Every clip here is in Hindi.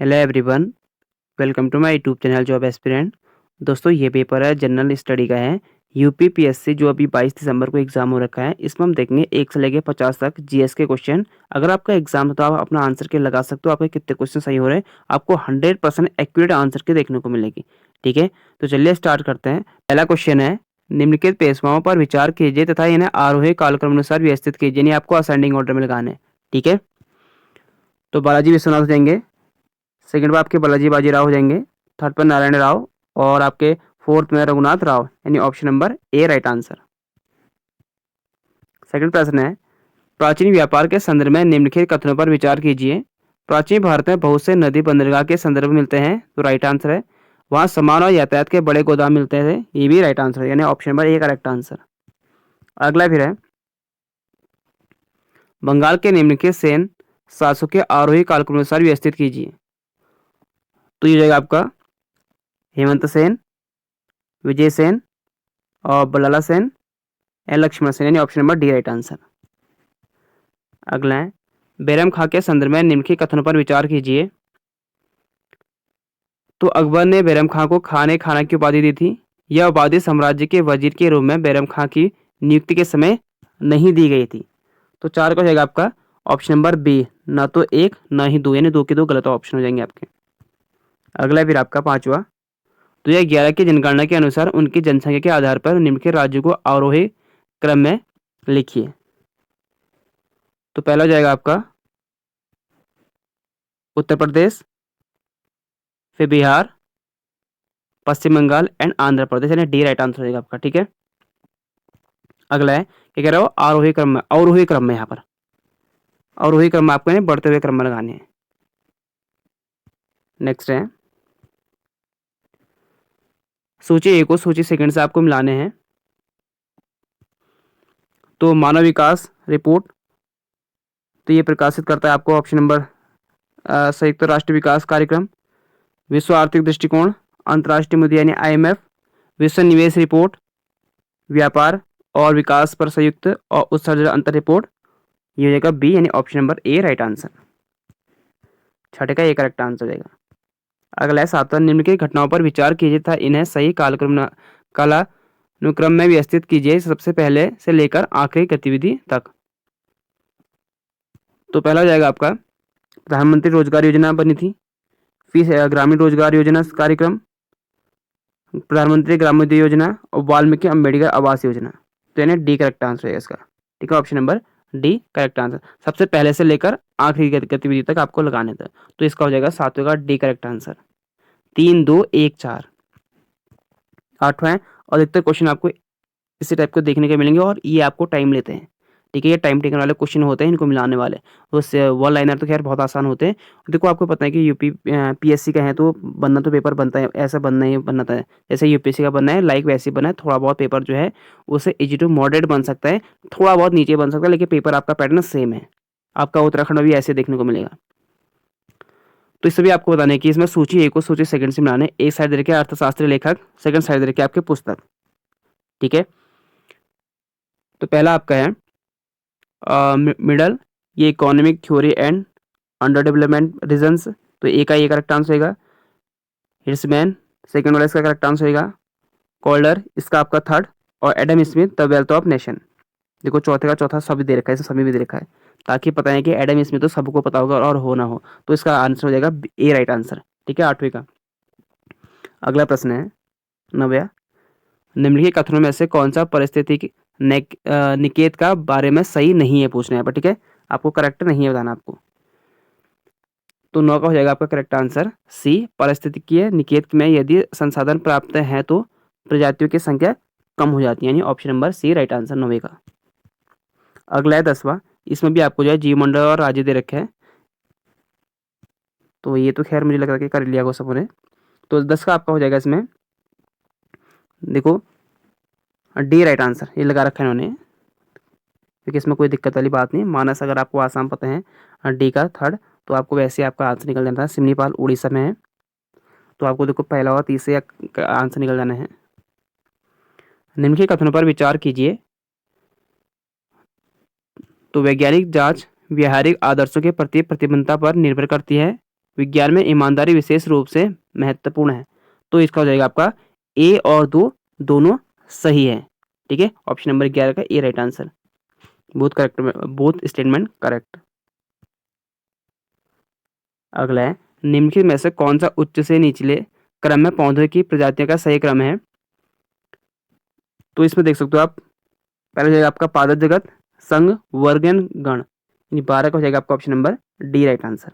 Hello everyone, welcome to my YouTube channel job aspirant. दोस्तों ये पेपर है जनरल स्टडी का है। यूपी पीएससी जो अभी 22 दिसंबर को एग्जाम हो रखा है, इसमें हम देखेंगे 1 से लेकर 50 तक जीएस के क्वेश्चन। अगर आपका एग्जाम है तो आप अपना आंसर के लगा सकते हो आपके कितने क्वेश्चन सही हो रहे हैं। आपको 100% एक्यूरेट आंसर के देखने को मिलेगी। ठीक है, तो चलिए स्टार्ट करते हैं। पहला क्वेश्चन है, निम्नलिखित पेशवाओं पर विचार कीजिए तथा इन्हें आरोही कालक्रम अनुसार व्यवस्थित कीजिए, यानी आपको असेंडिंग ऑर्डर में लगाना है। ठीक है, तो बालाजी विश्वनाथ हो जाएंगे, सेकंड पर आपके बालाजी बाजीराव हो जाएंगे, थर्ड पर नारायण राव और आपके फोर्थ में रघुनाथ राव, यानी ऑप्शन नंबर ए राइट आंसर। सेकंड प्रश्न है, प्राचीन व्यापार के संदर्भ में निम्नलिखित कथनों पर विचार कीजिए। प्राचीन भारत में बहुत से नदी बंदरगाह के संदर्भ मिलते हैं, तो राइट आंसर है। वहाँ सामान और यातायात के बड़े गोदाम मिलते थे, ये भी राइट आंसर है, यानी option number A correct answer. अगला फिर है, बंगाल के निम्नलिखित सेन शासकों के आरोही कालक्रमानुसार व्यवस्थित कीजिए। तो ये जाएगा आपका हेमंत सेन, विजय सेन और बलाला सेन या लक्ष्मण सेन, यानी option number D right answer. अगला है, बैरम खां के संदर्भ में निम्नलिखित कथनों पर विचार कीजिए। तो अकबर ने बैरम खां को खाने खाना की उपाधि दी थी। यह उपाधि साम्राज्य के वजीर के रूप में बैरम खां की नियुक्ति के समय नहीं दी गई थी। तो 4 का हो जाएगा आपका ऑप्शन नंबर बी, ना तो 1 ना ही 2, यानी 2 के 2 गलत ऑप्शन हो जाएंगे आपके। अगला फिर आपका 5वां, 2011 की जनगणना के अनुसार उनकी जनसंख्या के आधार पर निम्नलिखित राज्यों को आरोही क्रम में लिखिए। तो पहला हो जाएगा आपका उत्तर प्रदेश, फिर बिहार, पश्चिम बंगाल एंड आंध्र प्रदेश, यानी डी राइट आंसर हो जाएगा आपका। ठीक है, अगला है क्या कह रहा हो, आरोही क्रम में, अवरोही क्रम में, यहाँ पर अवरोही क्रम में आपको यानी बढ़ते हुए क्रम में लगाने हैं। नेक्स्ट है, सूची ए को सूची सेकंड से आपको मिलाने हैं। तो मानव विकास रिपोर्ट, तो ये प्रकाशित करता है आपको ऑप्शन नंबर संयुक्त राष्ट्र विकास कार्यक्रम, विश्व आर्थिक दृष्टिकोण, अंतर्राष्ट्रीय मुद्रा यानी IMF, विश्व निवेश रिपोर्ट, व्यापार और विकास पर संयुक्त और उत्सर्जन अंतर रिपोर्ट, ये हो जाएगा बी, यानी ऑप्शन नंबर ए राइट आंसर। 6 का ए करेक्ट आंसर हो जाएगा। अगला है 7वां, निम्नलिखित घटनाओं पर विचार कीजिए था इन्हें सही कालानुक्रम में व्यवस्थित कीजिए, सबसे पहले से लेकर आखिरी गतिविधि तक। तो पहला हो जाएगा आपका प्रधानमंत्री रोजगार योजना बनी थी, फिर ग्रामीण रोजगार योजना कार्यक्रम, प्रधानमंत्री ग्रामोदय योजना और वाल्मीकि अम्बेडकर आवास योजना। तो यानी डी करेक्ट आंसर है इसका। ठीक है, option number D correct answer, सबसे पहले से लेकर आखिरी गतिविधि तक आपको लगाने थे। तो इसका हो जाएगा 7वें का डी करेक्ट आंसर। 3, 2, 1, 4। 8वां है, और अधिकतर क्वेश्चन आपको इसी टाइप के देखने के मिलेंगे और ये आपको टाइम लेते हैं। ठीक है, ये टाइम टेकन वाले क्वेश्चन होते हैं, इनको मिलाने वाले। उससे वन लाइनर तो खैर बहुत आसान होते हैं। देखो आपको पता है कि यूपी पीएससी का है तो बनना तो पेपर बनता है, ऐसा बनना ही बनना था। जैसे यूपीएससी का बनना है लाइक वैसे ही बनना है। थोड़ा बहुत पेपर जो है उससे इजी टू मॉडरेट बन सकता है, थोड़ा बहुत नीचे बन सकता है, लेकिन पेपर आपका पैटर्न सेम है। आपका उत्तराखंड में भी ऐसे देखने को मिलेगा। तो इससे भी आपको बताने की इसमें सूची ए को सूची सेकंड से मिलाने। एक साइड दे रखे अर्थशास्त्री लेखक, सेकंड साइड दे रखे आपके पुस्तक। ठीक है, तो पहला आपका है मिडल, ये economic theory and under development regions, तो ए का ये करेक्ट आंसर होगा। हिट्समैन सेकंड वाला इसका करेक्ट आंसर होगा। कॉल्डर इसका आपका थर्ड, और Adam Smith the wealth of nation. देखो चौथे का चौथा सभी दे रखा है, सभी भी दे रखा है, ताकि पता है कि एडम स्मिथ तो सबको पता होगा और हो ना हो। तो इसका आंसर हो जाएगा ए राइट आंसर। ठीक है, 8वें का। अगला प्रश्न है 9वां, निम्नलिखित कथनों में से कौन सा परिस्थिति निकेत का बारे में सही नहीं है, पूछना है यहाँ पर। ठीक है, आपको करेक्ट नहीं है बताना आपको। तो 9 का हो जाएगा आपका करेक्ट आंसर सी, पारिस्थितिकीय निकेत में यदि संसाधन प्राप्त है तो प्रजातियों की संख्या कम हो जाती है, यानी option number C right answer 9 का। अगला है 10वां, इसमें भी आपको जो है जीवमंडल और राज्य दे रखे हैं, तो ये तो खैर मुझे लग रहा है कि कर लिया होगा सबों ने। तो 10 का आपका हो जाएगा इसमें, देखो डी राइट आंसर, ये लगा रखा है इन्होंने, क्योंकि इसमें कोई दिक्कत वाली बात नहीं। मानस अगर आपको आसाम पता है डी का थर्ड, तो आपको वैसे आपका आंसर निकल जाता है। सिमलीपाल उड़ीसा में है, तो आपको देखो पहला और तीसरे का आंसर निकल जाना है। निम्नलिखित कथनों पर विचार कीजिए। तो वैज्ञानिक जांच व्यावहारिक आदर्शों के प्रति प्रतिबद्धता पर निर्भर करती है, विज्ञान में ईमानदारी विशेष रूप से महत्वपूर्ण है। तो इसका हो जाएगा आपका ए और 2 दोनों सही है। ठीक है, ऑप्शन नंबर 11 का A right answer. Both statement correct. अगला है, निम्नलिखित में से कौन सा उच्च से निचले क्रम में पौधों की प्रजातियों का सही क्रम है? तो इसमें देख सकते हो आप, पहले हो जाएगा आपका पादप जगत, संघ, वर्गन, गण। 12 का हो जाएगा आपका option number D right answer.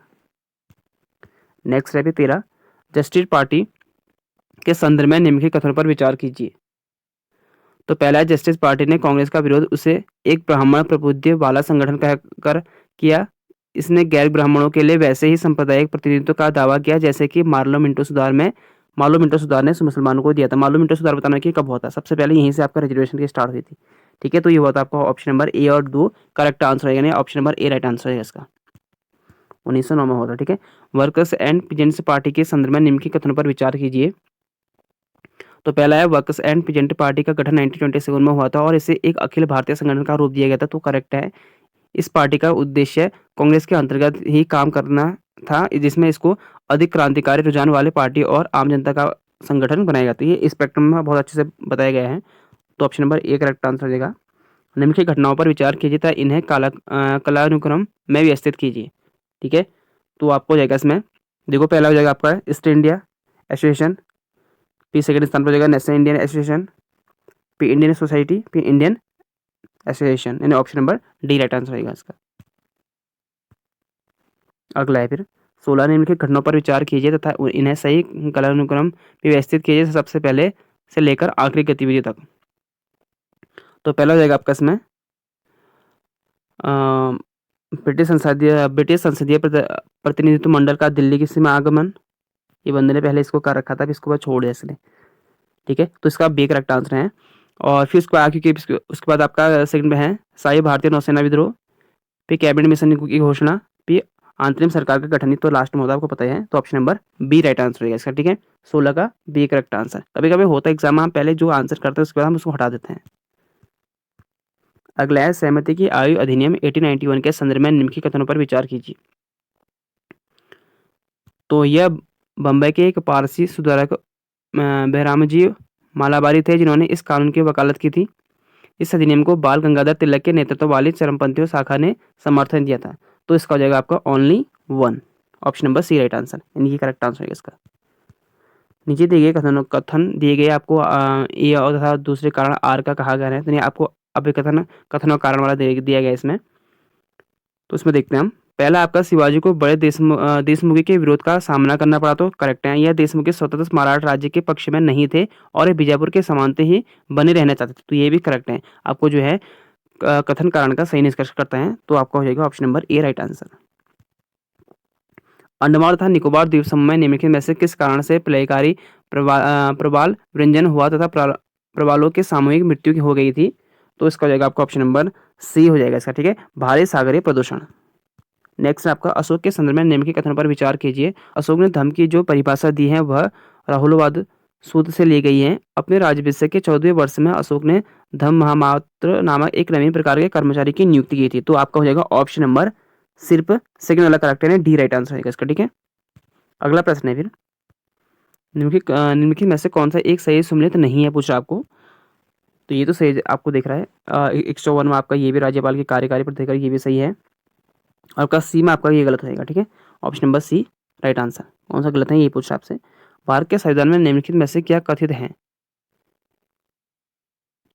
Next है 13, जस्टिस पार्टी के संदर्भ में निम्नलिखित कथनों पर विचार कीजिए। तो पहला है, जस्टिस पार्टी ने कांग्रेस का विरोध उसे एक ब्राह्मण प्रबुद्ध वाला संगठन कहकर किया। इसने गैर ब्राह्मणों के लिए वैसे ही सांप्रदायिक प्रतिनिधित्व का दावा किया जैसे कि मार्लो मिंटो सुधार ने मुसलमानों को दिया था। मार्लो मिंटो सुधार बताना कि कब हुआ था, सबसे पहले यहीं से आपका रिजर्वेशन की स्टार्ट हुई थी। ठीक है, तो ये हुआ था आपका ऑप्शन नंबर ए और 2 करेक्ट आंसर रहेगा, नहीं ऑप्शन नंबर ए राइट आंसर है इसका। 1909 में हुआ था। ठीक है, वर्कर्स एंड पीजेंट्स पार्टी के संदर्भ में निम्नलिखित कथनों पर विचार कीजिए। तो पहला है, वर्कर्स एंड पीजेंट पार्टी का गठन 1927 में हुआ था और इसे एक अखिल भारतीय संगठन का रूप दिया गया था। तो करेक्ट है। इस पार्टी का उद्देश्य कांग्रेस के अंतर्गत ही काम करना था, जिसमें इसको अधिक क्रांतिकारी रुझान वाले पार्टी और आम जनता का संगठन बनाया गया था। ये स्पेक्ट्रम में बहुत अच्छे से बताया गया है। तो option number A correct answer हो जाएगा। निम्नलिखित घटनाओं पर विचार कीजिए तथा इन्हें कालानुक्रम में व्यवस्थित कीजिए। ठीक है, तो आपको हो जाएगा इसमें, देखो पहला हो जाएगा आपका ईस्ट इंडिया एसोसिएशन, पी सेकंड स्थान पर हो जाएगा नेशनल इंडियन एसोसिएशन, पी इंडियन सोसाइटी, पी इंडियन एसोसिएशन, यानी option number D right answer रहेगा इसका। अगला है फिर 16, निम्नलिखित घटनाओं पर विचार कीजिए तथा इन्हें सही कालानुक्रम में व्यवस्थित कीजिए, सबसे पहले से लेकर आखिरी गतिविधि तक। तो पहला हो जाएगा आपका इसमें ब्रिटिश संसदीय प्रतिनिधित्व मंडल का दिल्ली की सीमा आगमन। ये बंदे ने पहले इसको कर रखा था, फिर इसको बाद छोड़ दिया इसने। ठीक है, तो इसका बी करेक्ट आंसर है। और फिर उसके बाद आपका सेकंड में है शाही भारतीय नौसेना विद्रोह, फिर कैबिनेट मिशन की घोषणा, फिर अंतरिम सरकार का गठन। तो लास्ट में होता है, आपको पता ही है। तो option number B right answer रहेगा इसका। ठीक है, 16 का बी करेक्ट आंसर। कभी कभी होता है एग्जाम में, हम पहले जो आंसर करते हैं उसके बाद हम उसको हटा देते हैं। अगला है, सहमति की आयु अधिनियम 1891 के संदर्भ में निम्नलिखित कथनों पर विचार कीजिए। तो यह बम्बई के एक पारसी सुधारक बहरामजी मालाबारी थे जिन्होंने इस कानून की वकालत की थी। इस अधिनियम को बाल गंगाधर तिलक के नेतृत्व वाली चरमपंथियों शाखा ने समर्थन दिया था। तो इसका हो जाएगा आपका only 1, option number C right answer, यानी करेक्ट आंसर है इसका। नीचे दिए गए कथन दिए गए आपको ए और तथा दूसरे कारण आर का कहा गया है, तो आपको कथन और कारण वाला दिया गया इसमें। तो इसमें देखते हैं हम, पहला आपका शिवाजी को बड़े देशमुखी के विरोध का सामना करना पड़ा। तो करेक्ट है, यह देशमुखी स्वतंत्र मराठा राज्य के पक्ष में नहीं थे और ये बीजापुर के समानते ही बने रहना चाहते थे। तो ये भी करेक्ट है। आपको जो है कथन कारण का सही निष्कर्ष करता है, तो आपका हो जाएगा ऑप्शन नंबर ए राइट आंसर। अंडमान तथा निकोबार द्वीप समूह में निम्नलिखित में से किस कारण से प्रलयकारी प्रबाल व्यंजन हुआ तथा प्रबालों की सामूहिक मृत्यु हो गई थी? तो इसका हो जाएगा आपका ऑप्शन नंबर सी हो जाएगा इसका। ठीक है, भारी सागरीय प्रदूषण। नेक्स्ट आपका अशोक के संदर्भ में निम्नलिखित कथन पर विचार कीजिए। अशोक ने धर्म की जो परिभाषा दी है वह राहुलवाद सूत्र से ली गई है। अपने राज्याभिषेक के 14वें वर्ष में अशोक ने धम्म महामात्र नामक एक नवीन प्रकार के कर्मचारी की नियुक्ति की थी। तो आपका हो जाएगा ऑप्शन नंबर सिर्फ सेकंड वाला करेक्ट है, डी राइट आंसर है इसका। ठीक है, अगला प्रश्न है फिर, निम्नलिखित में से कौन सा एक सही सम्मिलित नहीं है, पूछ रहा आपको। तो ये तो सही आपको दिख रहा है 101 में आपका ये भी राज्यपाल की कार्यकारी प्राधिकार, ये भी सही है। और आपका सी में आपका ये गलत रहेगा। ठीक है, option number C right answer. कौन सा गलत है ये पूछ रहा आपसे। भारत के संविधान में निम्नलिखित में से क्या कथित है?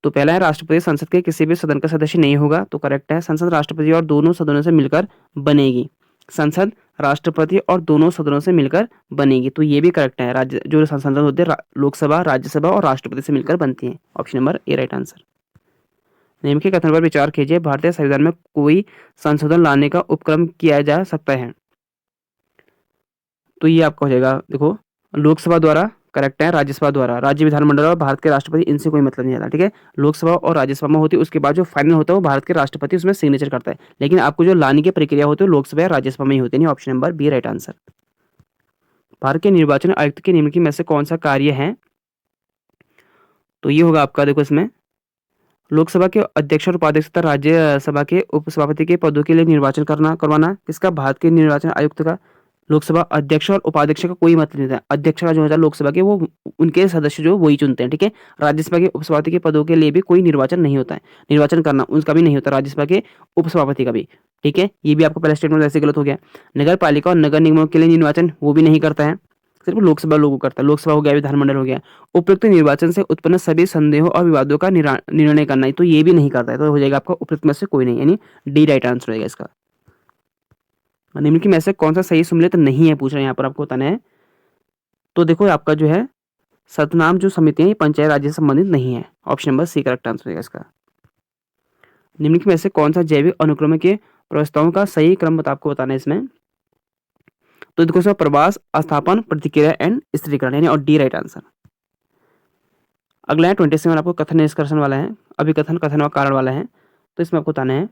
तो पहला है, राष्ट्रपति संसद के किसी भी सदन का सदस्य नहीं होगा। तो करेक्ट है, संसद राष्ट्रपति और दोनों सदनों से मिलकर बनेगी। संसद राष्ट्रपति और दोनों सदनों से मिलकर बनेगी। तो ये भी करेक्ट है, राज्य जो संसद होते हैं लोकसभा, राज्यसभा और राष्ट्रपति से मिलकर बनती है। ऑप्शन नंबर ए राइट आंसर। निम्नलिखित कथन पर विचार कीजिए। भारतीय संविधान में कोई संशोधन लाने का उपक्रम किया जा सकता है। तो ये आपका हो जाएगा, देखो लोकसभा द्वारा करेक्ट है, राज्यसभा द्वारा, राज्य विधानमंडल और भारत के राष्ट्रपति, इनसे कोई मतलब नहीं आता। ठीक है, लोकसभा और राज्यसभा में होती है, उसके बाद जो फाइनल होता है वो भारत के राष्ट्रपति उसमें सिग्नेचर करता है। लेकिन आपको जो लाने की प्रक्रिया होती है लोकसभा या राज्यसभा में ही होती है। Option number B right answer. Bharat के निर्वाचन आयुक्त के निम्नलिखित में से कौन सा कार्य है? तो ये होगा आपका, देखो इसमें लोकसभा के अध्यक्ष और उपाध्यक्ष तथा राज्यसभा के उपसभापति के पदों के लिए निर्वाचन करवाना किसका? भारत के निर्वाचन आयुक्त का। लोकसभा अध्यक्ष और उपाध्यक्ष का कोई मतलब नहीं था। अध्यक्ष का जो होता है लोकसभा के, वो उनके सदस्य जो वही चुनते हैं, ठीक है। राज्यसभा के उपसभापति के पदों के लिए भी कोई निर्वाचन नहीं होता है, निर्वाचन करना उनका भी नहीं होता, राज्यसभा के उपसभापति का भी, ठीक है। ये भी आपका पहला स्टेटमेंट ऐसे गलत हो गया। नगर पालिका और नगर निगमों के लिए निर्वाचन वो भी नहीं करता है, सिर्फ लोकसभा लोगों करता है। लोकसभा हो गया, विधानमंडल हो गया। उपयुक्त निर्वाचन से उत्पन्न सभी संदेहों और विवादों का निर्णय करना है, तो ये भी नहीं करता है, तो हो जाएगा आपका उपयुक्त में से कोई नहीं, यानी डी राइट आंसर रहेगा इसका। निम्नलिखित में से कौन सा सही सम्मिलित नहीं है, पूछ रहे हैं यहाँ पर आपको बताना है। तो देखो आपका जो है सतनाम जो समिति है, ये पंचायत राज्य से संबंधित नहीं है, option number C correct answer रहेगा इसका। निम्नलिखित में से कौन सा जैविक अनुक्रम के प्रस्तावों का सही क्रम आपको बताना है इसमें। तो देखो इसमें प्रवास, स्थापन, प्रतिक्रिया एंड स्थिरीकरण, यानी और डी राइट आंसर। अगला है 27 आपको कथन निष्कर्षण वाला है, अभिकथन, कथन और कारण वाला है। तो इसमें आपको बताना है,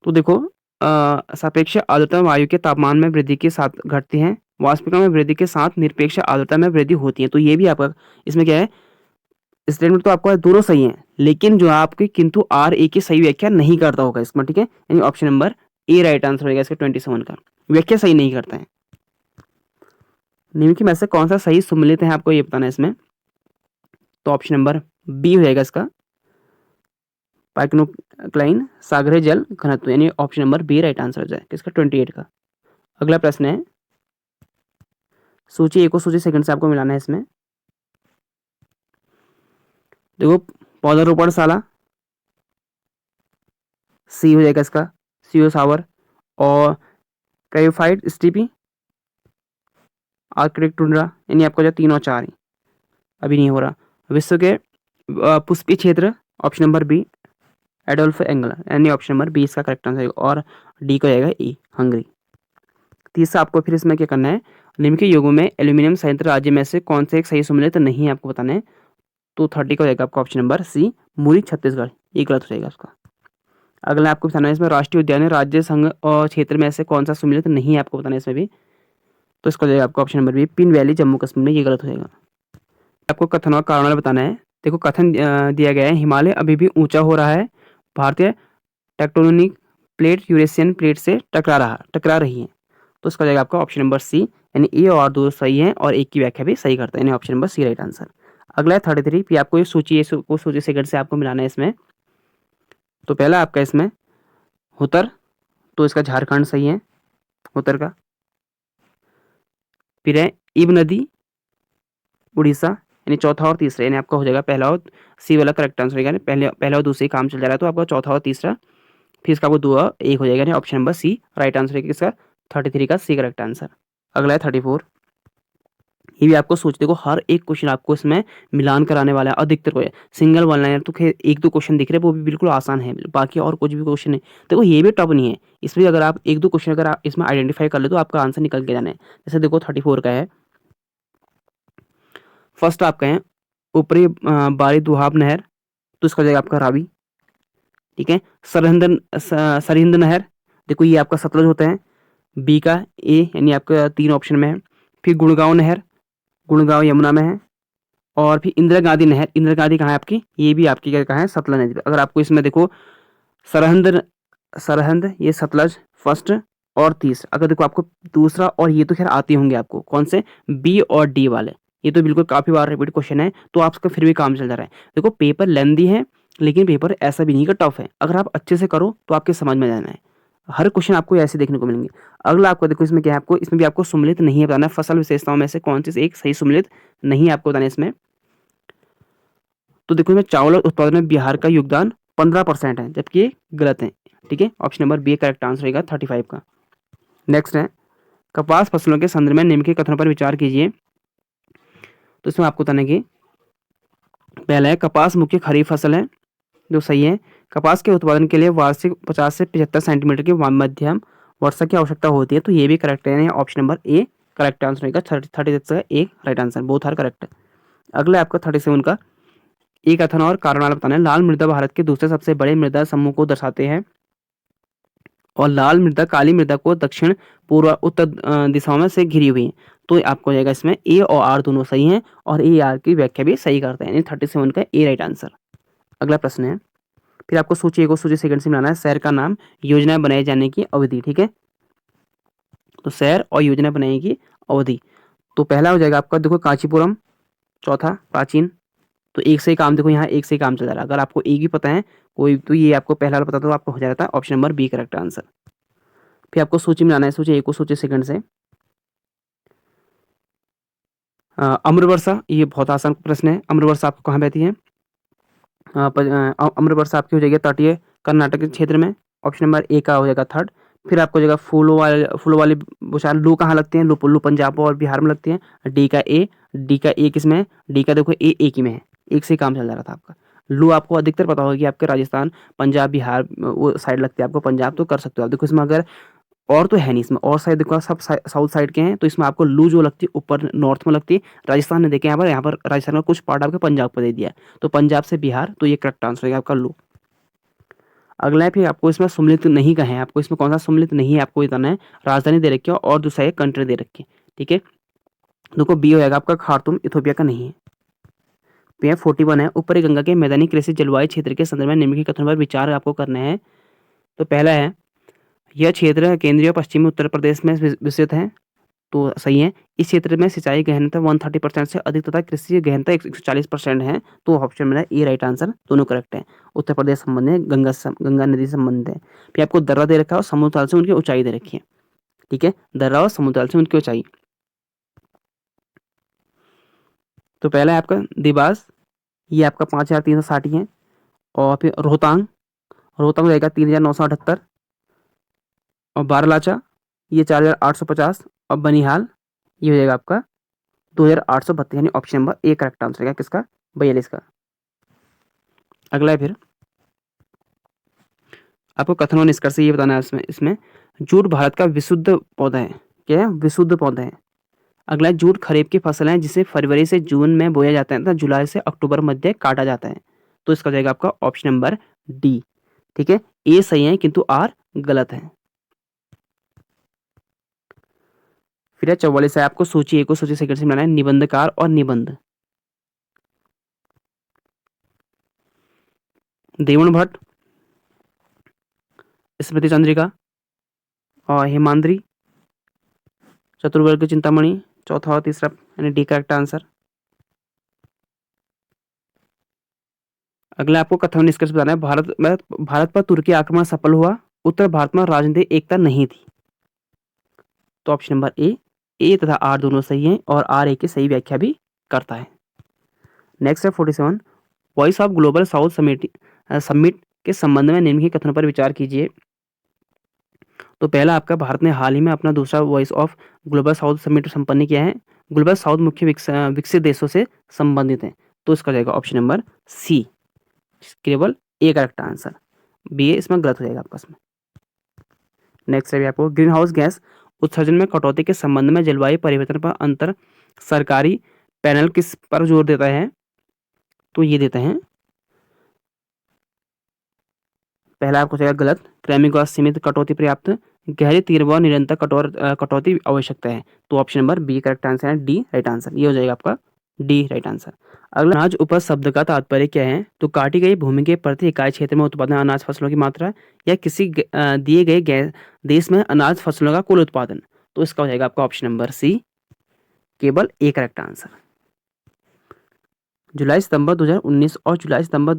तो देखो सापेक्ष आर्द्रता वायु के तापमान में वृद्धि के साथ घटती है, वाष्पीकरण में वृद्धि के साथ निरपेक्ष आर्द्रता में वृद्धि होती है। तो ये भी आपका इसमें क्या है, स्टेटमेंट तो आपका दोनों सही है, लेकिन जो आपकी किंतु आर ए की सही व्याख्या नहीं करता होगा इसमें, ठीक है। यानी ऑप्शन नंबर ए राइट आंसर होगा इसका 27 का, व्याख्या सही नहीं करता है। निम्नलिखित में से कौन सा सही सम्मिलित है आपको ये बताना है इसमें। तो ऑप्शन नंबर बी हो जाएगा इसका, पाइक्नोक्लाइन सागरीय जल घनत्व, यानी option number B right answer हो जाए किसका 28 का। अगला प्रश्न है, सूची ए को सूची सेकंड से आपको मिलाना है इसमें। देखो पौधारोपणशाला सी हो जाएगा इसका, सीओ सावर, और क्रायोफाइट स्टीपी, आर्कटिक टुंड्रा, यानी आपका जो 3 और 4 अभी नहीं हो रहा। विश्व के पुष्पी क्षेत्र, option number B Adolf Engler, यानी ऑप्शन नंबर बी इसका करेक्ट आंसर, और डी को जाएगा ई हंगरी। तीसरा आपको फिर इसमें क्या करना है, निम्नलिखित युगों में एल्यूमिनियम संयंत्र राज्य में से कौन से एक सही सम्मिलित नहीं है आपको बताना है। तो 30 का जाएगा आपका ऑप्शन नंबर सी मुरी छत्तीसगढ़, ये गलत हो जाएगा उसका। अगला आपको बताना है इसमें राष्ट्रीय उद्यान है राज्य संघ और क्षेत्र में से कौन सा सम्मिलित नहीं है आपको बताना है इसमें भी। तो इसका जाएगा आपका option number B Pin valley Jammu Kashmir में, ये गलत हो जाएगा। आपको कथन और कारण बताना है। देखो कथन दिया गया है, हिमालय अभी भी ऊंचा हो रहा है, भारतीय टेक्टोनिक प्लेट यूरेशियन प्लेट से टकरा रही है। तो इसका जाएगा आपका ऑप्शन नंबर सी, यानी ए और दो सही है और एक की व्याख्या भी सही करता है, यानी option number C right answer. अगला है 33 भी आपको ये सूची सेकंड से आपको मिलाना है इसमें। तो पहला आपका इसमें उत्तर, तो इसका झारखंड सही है उत्तर का। फिर है इब नदी उड़ीसा, यानी चौथा और तीसरा, यानी आपका हो जाएगा पहला और सी वाला करेक्ट आंसर होगा, पहला और दूसरी काम चल जा रहा है, तो आपका चौथा और तीसरा, फिर इसका आपको 2 और 1 हो जाएगा, यानी option number C right answer है किसका 33 का सी करेक्ट आंसर। अगला है 34, ये भी आपको सोच, देखो हर एक क्वेश्चन आपको इसमें मिलान कराने वाला है, अधिकतर को सिंगल वन लाइनर तो खैर 1-2 क्वेश्चन दिख रहे हैं, वो भी बिल्कुल आसान है, बाकी और कुछ भी क्वेश्चन है देखो ये भी टफ नहीं है। इसमें अगर आप 1-2 क्वेश्चन अगर आप इसमें आइडेंटिफाई कर ले तो आपका आंसर निकल के जाना है। जैसे देखो 34 का है, फर्स्ट आपका है ऊपरी बारी दुहाब नहर, तो इसका हो जाएगा आपका रावी, ठीक है। सरहिंद नहर, देखो ये आपका सतलज होता है, बी का ए, यानी आपका 3 ऑप्शन में है। फिर गुड़गांव नहर, गुड़गांव यमुना में है। और फिर इंदिरा गांधी नहर, इंदिरा गांधी कहाँ है आपकी, ये भी आपकी क्या कहाँ है सतलज नदी। अगर आपको इसमें देखो सरहिंद ये सतलज फर्स्ट और तीसरा, अगर देखो आपको दूसरा और ये तो खैर आते होंगे आपको, कौन से बी और डी वाले, ये तो बिल्कुल काफ़ी बार रिपीट क्वेश्चन है, तो आपका फिर भी काम चल जा रहा है। देखो पेपर लेंदी है, लेकिन पेपर ऐसा भी नहीं कि टफ है, अगर आप अच्छे से करो तो आपके समझ में जाना है, हर क्वेश्चन आपको ऐसे देखने को मिलेंगे। अगला आपको देखो इसमें क्या है, आपको इसमें भी आपको सम्मिलित नहीं है बताना है, फसल विशेषताओं में से कौन सी एक सही सम्मिलित नहीं है आपको बताना है इसमें। तो देखो इसमें चावल उत्पादन में बिहार का योगदान 15% है, जबकि ये गलत है, ठीक है। Option number B correct answer रहेगा 35 का। नेक्स्ट है कपास फसलों के संदर्भ में निम्नलिखित कथनों पर विचार कीजिए। तो इसमें आपको बताना कि पहला है कपास मुख्य खरीफ फसल है, जो सही है। कपास के उत्पादन के लिए वार्षिक 50 से 75 सेंटीमीटर की मध्यम वर्षा की आवश्यकता होती है, तो ये भी करेक्ट है, option number A correct answer रहेगा 36 का एक right answer, both are correct है। अगला आपका 37 का एक कथन और कारण वाला बताना है। लाल मृदा भारत के दूसरे सबसे बड़े मृदा समूह को दर्शाते हैं, और लाल मृदा काली मृदा को दक्षिण पूर्व उत्तर दिशाओं में से घिरी हुई है, तो आपको जाएगा इसमें ए और आर दोनों सही हैं, और ए आर की व्याख्या भी सही करते हैं, यानी 37 का ए राइट आंसर। अगला प्रश्न है, फिर आपको सूची को सूची सेकंड से मिलाना है। शहर का नाम, योजनाएं बनाए जाने की अवधि, ठीक है। तो शहर और योजना बनाने की अवधि। तो पहला हो जाएगा आपका, देखो कांचीपुरम, चौथा प्राचीन। तो एक से ही काम, देखो यहाँ एक से ही काम चल रहा है। अगर आपको एक ही पता है कोई, तो ये आपको पहला वाला पता तो आपको हो जाता है option number B correct answer. फिर आपको सूची में लाना है, सूची ए को सूची सेकंड से। अम्रवर्षा, ये बहुत आसान प्रश्न है। अम्रवर्षा आपको कहाँ बहती है? अम्रवर्षा आपकी हो जाएगी तटीय कर्नाटक के क्षेत्र में। ऑप्शन नंबर ए का हो जाएगा थर्ड। फिर आपको हो जाएगा फूलों वाली बौछार, लू कहाँ लगती है? लू पंजाब और बिहार में लगती है। डी का ए किसमें है? डी का देखो ए एक ही में है, एक से ही काम चल रहा था आपका। लू आपको अधिकतर पता होगा कि आपके राजस्थान, पंजाब, बिहार वो साइड लगती है आपको। पंजाब तो कर सकते हो आप। देखो इसमें अगर और तो है नहीं इसमें, और साइड देखो सब साउथ साइड के हैं, तो इसमें आपको लू जो लगती है ऊपर नॉर्थ में लगती है। राजस्थान में देखें यहाँ पर राजस्थान का कुछ पार्ट आपके पंजाब को दे दिया है, तो पंजाब से बिहार, तो ये करेक्ट आंसर है आपका लू। अगला है फिर आपको इसमें सम्मिलित नहीं का है, आपको इसमें कौन सा सम्मिलित नहीं है आपको बताना है। राजधानी दे रखी है और दूसरा एक कंट्री दे रखी है, ठीक है। देखो बी हो जाएगा आपका खार्तूम, इथोपिया का नहीं है। पे 41 है, ऊपरी गंगा के मैदानी कृषि जलवायु क्षेत्र के संदर्भ में निम्नलिखित कथनों पर विचार आपको करने हैं। तो पहला है, यह क्षेत्र केंद्रीय पश्चिमी उत्तर प्रदेश में विस्तृत है, तो सही है। इस क्षेत्र में सिंचाई गहनता 130% से अधिक तथा कृषि गहनता 140% है, तो ऑप्शन मेरा ए राइट आंसर, दोनों करेक्ट है। उत्तर प्रदेश संबंध है, गंगा नदी संबंध है। फिर आपको दर्रा दे रखा है और समुद्र तल से उनकी ऊंचाई दे रखी है, ठीक है। दर्रा और समुद्र तल से उनकी ऊंचाई। तो पहला है आपका देवास, ये आपका 5360 है। और फिर रोहतांग रहेगा 3978। और बारलाचा ये 4850। और बनिहाल ये हो जाएगा आपका 2832, यानी option number A correct answer रहेगा किसका? 42 का। अगला है फिर आपको कथन और निष्कर्ष ये बताना है इसमें जूट भारत का विशुद्ध पौधा है। क्या है? विशुद्ध पौधा है। अगला है, जूट खरीफ की फसल है जिसे फरवरी से जून में बोया जाता है तथा जुलाई से अक्टूबर मध्य काटा जाता है, तो इसका जाएगा आपका ऑप्शन नंबर डी, ठीक है। ए सही है किंतु आर गलत है। फिर 44 है, आपको सूची ए को सूची सेकंड से बनाना है। निबंधकार और निबंध, देवण भट्ट, स्मृति चंद्रिका और हेमांद्री, चतुर्वर्ग चिंतामणि, चौथा और तीसरा, यानी डी करेक्ट आंसर। अगला आपको कथन निष्कर्ष बताना है। भारत पर तुर्की आक्रमण सफल हुआ, उत्तर भारत में राजनीतिक एकता नहीं थी, तो ऑप्शन नंबर ए तथा आर दोनों सही हैं और आर ए की सही व्याख्या भी करता है। नेक्स्ट है 47, voice of global south summit के संबंध में निम्नलिखित कथनों पर विचार कीजिए। तो पहला आपका, भारत ने हाल ही में अपना दूसरा voice of global south summit संपन्न किया है। ग्लोबल साउथ मुख्य विकसित देशों से संबंधित है, तो इसका जाएगा ऑप्शन नंबर सी, केवल ए करेक्ट आंसर। बी ए इसमें गलत हो जाएगा आपका इसमें। नेक्स्ट है आपको, ग्रीन हाउस गैस उत्सर्जन में कटौती के संबंध में जलवायु परिवर्तन पर अंतर सरकारी पैनल किस पर जोर देता है? तो ये देते हैं, पहला आपको जाएगा गलत, क्रैमिक और सीमित कटौती पर्याप्त, गहरी तीव्र व निरंतर कटौती आवश्यकता है, तो option number B correct answer है, डी राइट आंसर। ये हो जाएगा आपका डी राइट आंसर। अगला, अनाज उपज शब्द का तात्पर्य क्या है? तो काटी गई भूमि के प्रति इकाई क्षेत्र में उत्पादन अनाज फसलों की मात्रा या किसी दिए गए देश में अनाज फसलों का कुल उत्पादन, तो इसका हो जाएगा आपका ऑप्शन नंबर सी, केवल ए करेक्ट आंसर। जुलाई सितंबर 2019 और जुलाई सितंबर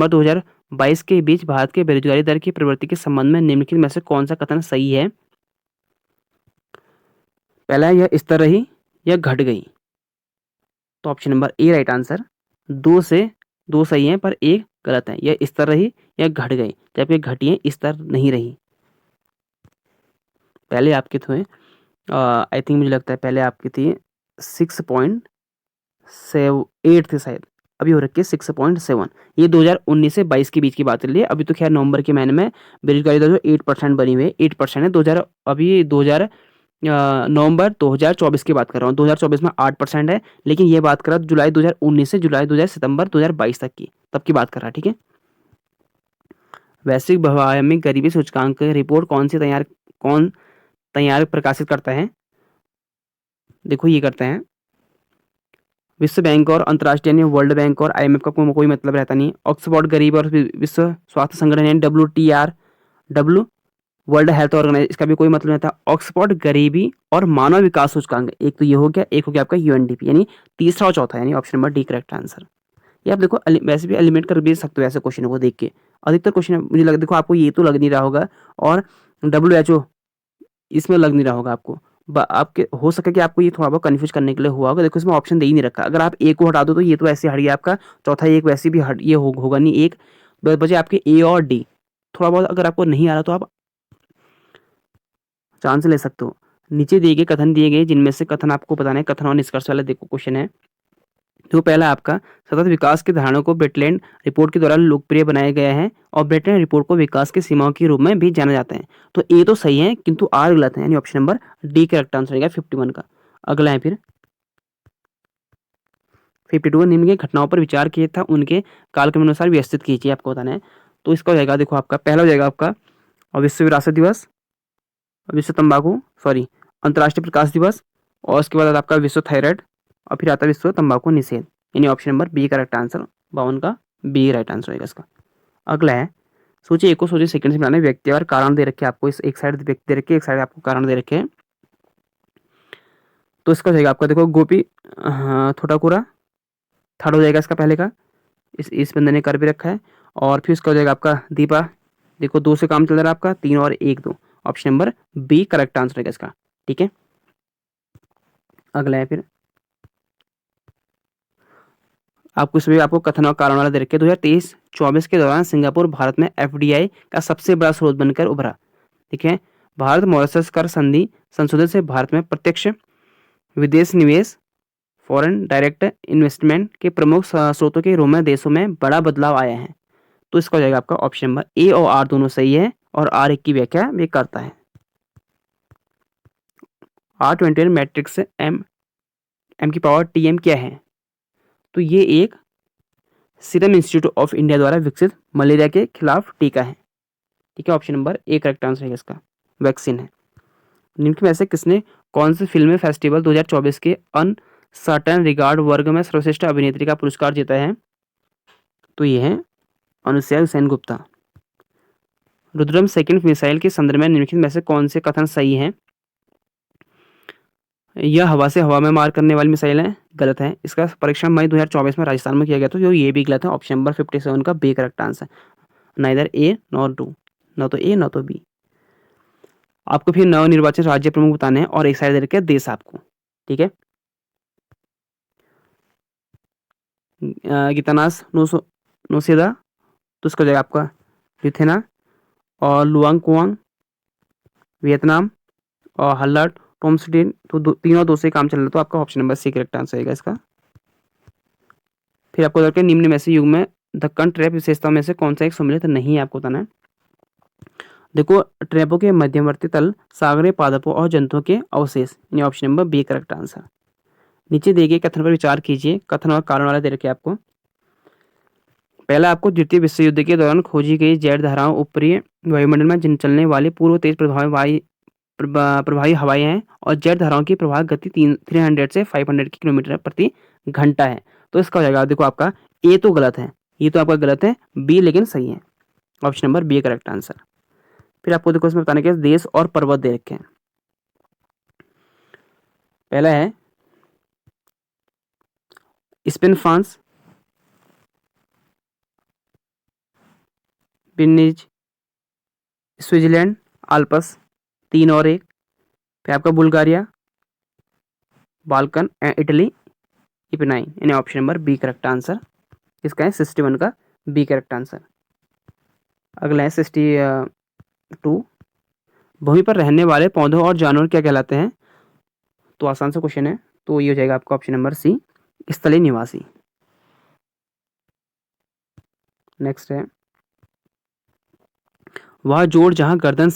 2022 के बीच भारत के बेरोजगारी दर की प्रवृत्ति के संबंध में निम्नलिखित में से कौन सा कथन सही है? पहला है, यह स्थिर रही या घट गई, तो ऑप्शन नंबर ए राइट आंसर। दो सही है पर एक गलत है। यह स्थिर रही या घट गई, जबकि घटी है, स्थिर नहीं रही। पहले आपके थे आई थिंक, मुझे लगता है पहले आपकी थी 6.8 थे शायद, अभी हो रखी है 6.7। ये 2019 से 22 के बीच की बात चल रही है। अभी तो खैर नवंबर के महीने में बेरोजगारी दर जो 8% बनी हुई है, 8% है। 2000 नवंबर 2024 की बात कर रहा हूँ, 2024 में 8% है, लेकिन ये बात कर रहा हूँ जुलाई 2019 से सितंबर 2022 तक की, तब की बात कर रहा है, ठीक है। वैश्विक बहुआयामी गरीबी सूचकांक रिपोर्ट कौन तैयार प्रकाशित करता है? देखो ये करते हैं विश्व बैंक और अंतर्राष्ट्रीय वर्ल्ड बैंक और IMF का कोई मतलब रहता नहीं। ऑक्सफोर्ड गरीब और विश्व स्वास्थ्य संगठन यानी WTO वर्ल्ड हेल्थ ऑर्गेनाइजेशन, इसका भी कोई मतलब नहीं था। ऑक्सफोर्ड गरीबी और मानव विकास सूचकांक, एक तो ये हो गया, एक हो गया आपका यूएनडीपी, यानी तीसरा और चौथा, यानी option number D correct answer. ये आप देखो वैसे भी एलिमिनेट कर भी सकते हो ऐसे क्वेश्चन को देख के। अधिकतर क्वेश्चन मुझे लग, देखो आपको ये तो लग नहीं रहा होगा, और WHO इसमें लग नहीं रहा होगा आपको। आपके हो सके कि आपको ये थोड़ा बहुत कन्फ्यूज करने के लिए हुआ होगा। देखो इसमें ऑप्शन दे ही नहीं रखा, अगर आप ए को हटा दो तो ये तो ऐसे हट गया आपका, चौथा एक वैसे भी हट, ये होगा नहीं, एक बचे आपके ए और डी। थोड़ा बहुत अगर आपको नहीं आ रहा तो आप चांस ले सकते हो। नीचे दिए गए कथन दिए गए जिनमें से कथन आपको बताना है, कथन और निष्कर्ष वाला देखो क्वेश्चन है। तो पहला आपका, सतत विकास के धारणा को ब्रेटलैंड रिपोर्ट के द्वारा लोकप्रिय बनाया गया है और ब्रेटलैंड रिपोर्ट को विकास की सीमाओं के रूप में भी जाना जाता है। तो ए तो सही है किंतु आर गलत है, यानी option number D correct answer रहेगा 51 का। अगला है फिर 52, निम्न की घटनाओं पर विचार किया था उनके कालक्रम अनुसार व्यवस्थित कीजिए, आपको बताना है। तो इसका हो जाएगा, देखो आपका पहला हो जाएगा आपका विश्व विरासत दिवस, विश्व तंबाकू सॉरी अंतर्राष्ट्रीय प्रकाश दिवस, और उसके बाद आपका विश्व थायराइड, और फिर आता है विश्व तंबाकू निषेध, यानी option number B correct answer, 52 का बी राइट आंसर होगा इसका। अगला है, सोचिए एक को सोचिए सेकंड से बनाना है, व्यक्ति और कारण दे रखे आपको, इस एक साइड व्यक्ति दे रखे, एक साइड आपको कारण दे रखे हैं। तो इसका हो जाएगा आपका, देखो गोपी थोटाकुरा, थर्ड हो जाएगा इसका पहले का, इस बंदे ने कर भी रखा है। और फिर इसका हो जाएगा आपका दीपा, देखो 2 से काम चल रहा है आपका, 3 और 1 2, option number B correct answer रहेगा इसका, ठीक है। अगला है फिर आपको इसमें आपको कथन और कारण वाला दे रखे, 2023-24 के दौरान सिंगापुर भारत में एफडीआई का सबसे बड़ा स्रोत बनकर उभरा, ठीक है। भारत मॉरिशस कर संधि संशोधन से भारत में प्रत्यक्ष विदेश निवेश, फॉरेन डायरेक्ट इन्वेस्टमेंट के प्रमुख स्रोतों के रूप में देशों में बड़ा बदलाव आया है। तो इसका हो जाएगा आपका ऑप्शन नंबर ए और आर दोनों सही है, और आर एक की व्याख्या भी करता है। R21 मैट्रिक्स एम की पावर TM क्या है? तो ये एक सीरम इंस्टीट्यूट ऑफ इंडिया द्वारा विकसित मलेरिया के खिलाफ टीका है, ठीक है। Option number A correct answer है इसका, वैक्सीन है। निम्न में से किसने कौन सी फिल्म फेस्टिवल 2024 के अनसर्टेन रिगार्ड वर्ग में सर्वश्रेष्ठ अभिनेत्री का पुरस्कार जीता है? तो ये है अनुसया हुसैन गुप्ता। रुद्रम सेकंड मिसाइल के संदर्भ में निम्नलिखित में से कौन से कथन सही हैं? यह हवा से हवा में मार करने वाली मिसाइल है, गलत है। इसका परीक्षण मई 2024 में राजस्थान में किया गया था, जो ये भी गलत है। ऑप्शन नंबर 57 का B correct answer, neither A nor two, न तो ए न तो बी। आपको फिर नवनिर्वाचित राज्य प्रमुख बताने हैं और एक साइड दे रखे देश आपको, ठीक है। गीतानास नोसेदा, तो उसका जाएगा आपका लिथेना, और लुआंग कुआंग वियतनाम, और हल्ला टोम्सडीन, तो तीनों 2 से काम चल रहा है, तो आपका option number C correct answer है इसका। फिर आपको देखिए निम्न में से युग में दक्कन ट्रैप विशेषताओं में से कौन सा एक सम्मिलित नहीं है, आपको बताना है। देखो ट्रैपों के मध्यवर्ती तल सागरीय पादपों और जंतुओं के अवशेष, यानी option number B correct answer. नीचे दिए गए कथन पर विचार कीजिए, कथन और कारण वाला दे रखे आपको। पहला आपको द्वितीय विश्व युद्ध के दौरान खोजी गई जेट धाराओं ऊपरी वायुमंडल में चलने वाले पूर्व तेज प्रभावी हवाएं हैं, और जेट धाराओं की प्रवाह गति 300 से 500 किलोमीटर प्रति घंटा है। तो इसका हो जाएगा, देखो आपका ए तो गलत है, ये तो आपका गलत है, बी लेकिन सही है, option number B correct answer. फिर आपको देखो इसमें बताने के देश और पर्वत दे रखे हैं। पहला है स्पेन, फ्रांस, पिनीज, स्विट्जरलैंड, आल्प्स, 3 और 1। फिर आपका बुल्गारिया, बाल्कन, इटली, इपनाइन, यानी option number B correct answer. इसका है 61 का बी करेक्ट आंसर। अगला है 62, भूमि पर रहने वाले पौधों और जानवर क्या कहलाते हैं? तो आसान सा क्वेश्चन है, तो ये हो जाएगा आपका ऑप्शन नंबर सी, स्थलीय निवासी। नेक्स्ट है, वह जोड़ जहां गर्दन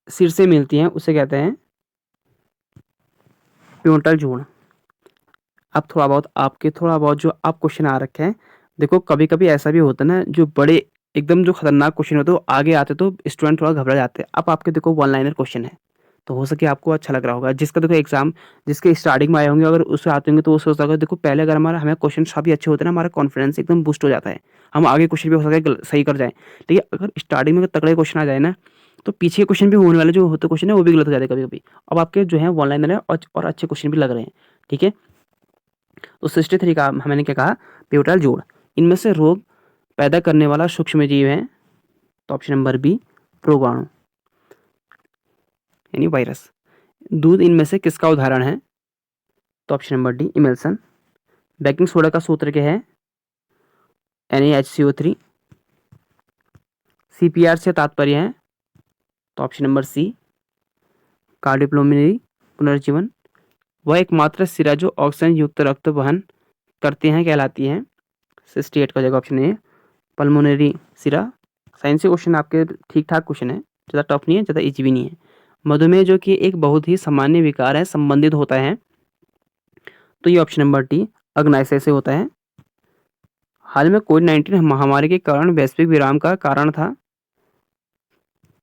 सिर से मिलती है उसे कहते हैं प्यूंटल जोड़। अब थोड़ा बहुत जो आप क्वेश्चन आ रखे हैं, देखो कभी कभी ऐसा भी होता है ना, जो बड़े एकदम जो खतरनाक क्वेश्चन होते हैं वो आगे आते तो स्टूडेंट थोड़ा घबरा जाते हैं। अब आपके देखो वन लाइनर क्वेश्चन है, तो हो सके आपको अच्छा लग रहा होगा। जिसका देखो एग्जाम जिसके स्टार्टिंग में आए होंगे, अगर उससे आते होंगे तो वो सोचता होगा देखो पहले अगर हमें क्वेश्चन काफ़ी अच्छे होते हैं ना, हमारा कॉन्फिडेंस एकदम बूस्ट हो जाता है, हम आगे क्वेश्चन भी हो सकता है सही कर जाए। लेकिन अगर स्टार्टिंग में तगड़े क्वेश्चन आ जाए ना, तो पीछे के क्वेश्चन भी होने वाले जो होते क्वेश्चन है वो भी गलत हो जाते हैं कभी कभी। अब आपके जो है वन लाइनर है और अच्छे क्वेश्चन भी लग रहे हैं। ठीक है, तो 63 का मैंने क्या कहा, प्यूटल जोड़, इनमें से रोग पैदा करने वाला सूक्ष्म जीव है, तो ऑप्शन नंबर बी प्रोगाणु यानी वायरस। दूध इनमें से किसका उदाहरण है, तो option number D emulsion. Baking soda का सूत्र क्या है, NaHCO3। CPR से तात्पर्य है, तो ऑप्शन नंबर सी कार्डियोप्लोमिनरी पुनर्जीवन। वह एकमात्र सिरा जो ऑक्सीजन युक्त रक्त वहन करते हैं कहलाती हैं, 68 का जगह ऑप्शन ए पल्मोनरी सिरा। साइंस के क्वेश्चन आपके ठीक ठाक क्वेश्चन है, ज़्यादा टफ नहीं है, ज़्यादा इजी भी नहीं है। मधुमेह जो कि एक बहुत ही सामान्य विकार है, संबंधित होता है, तो ये ऑप्शन नंबर डी अग्नाशय से होता है। हाल में कोविड-19 महामारी के कारण वैश्विक विराम का कारण था,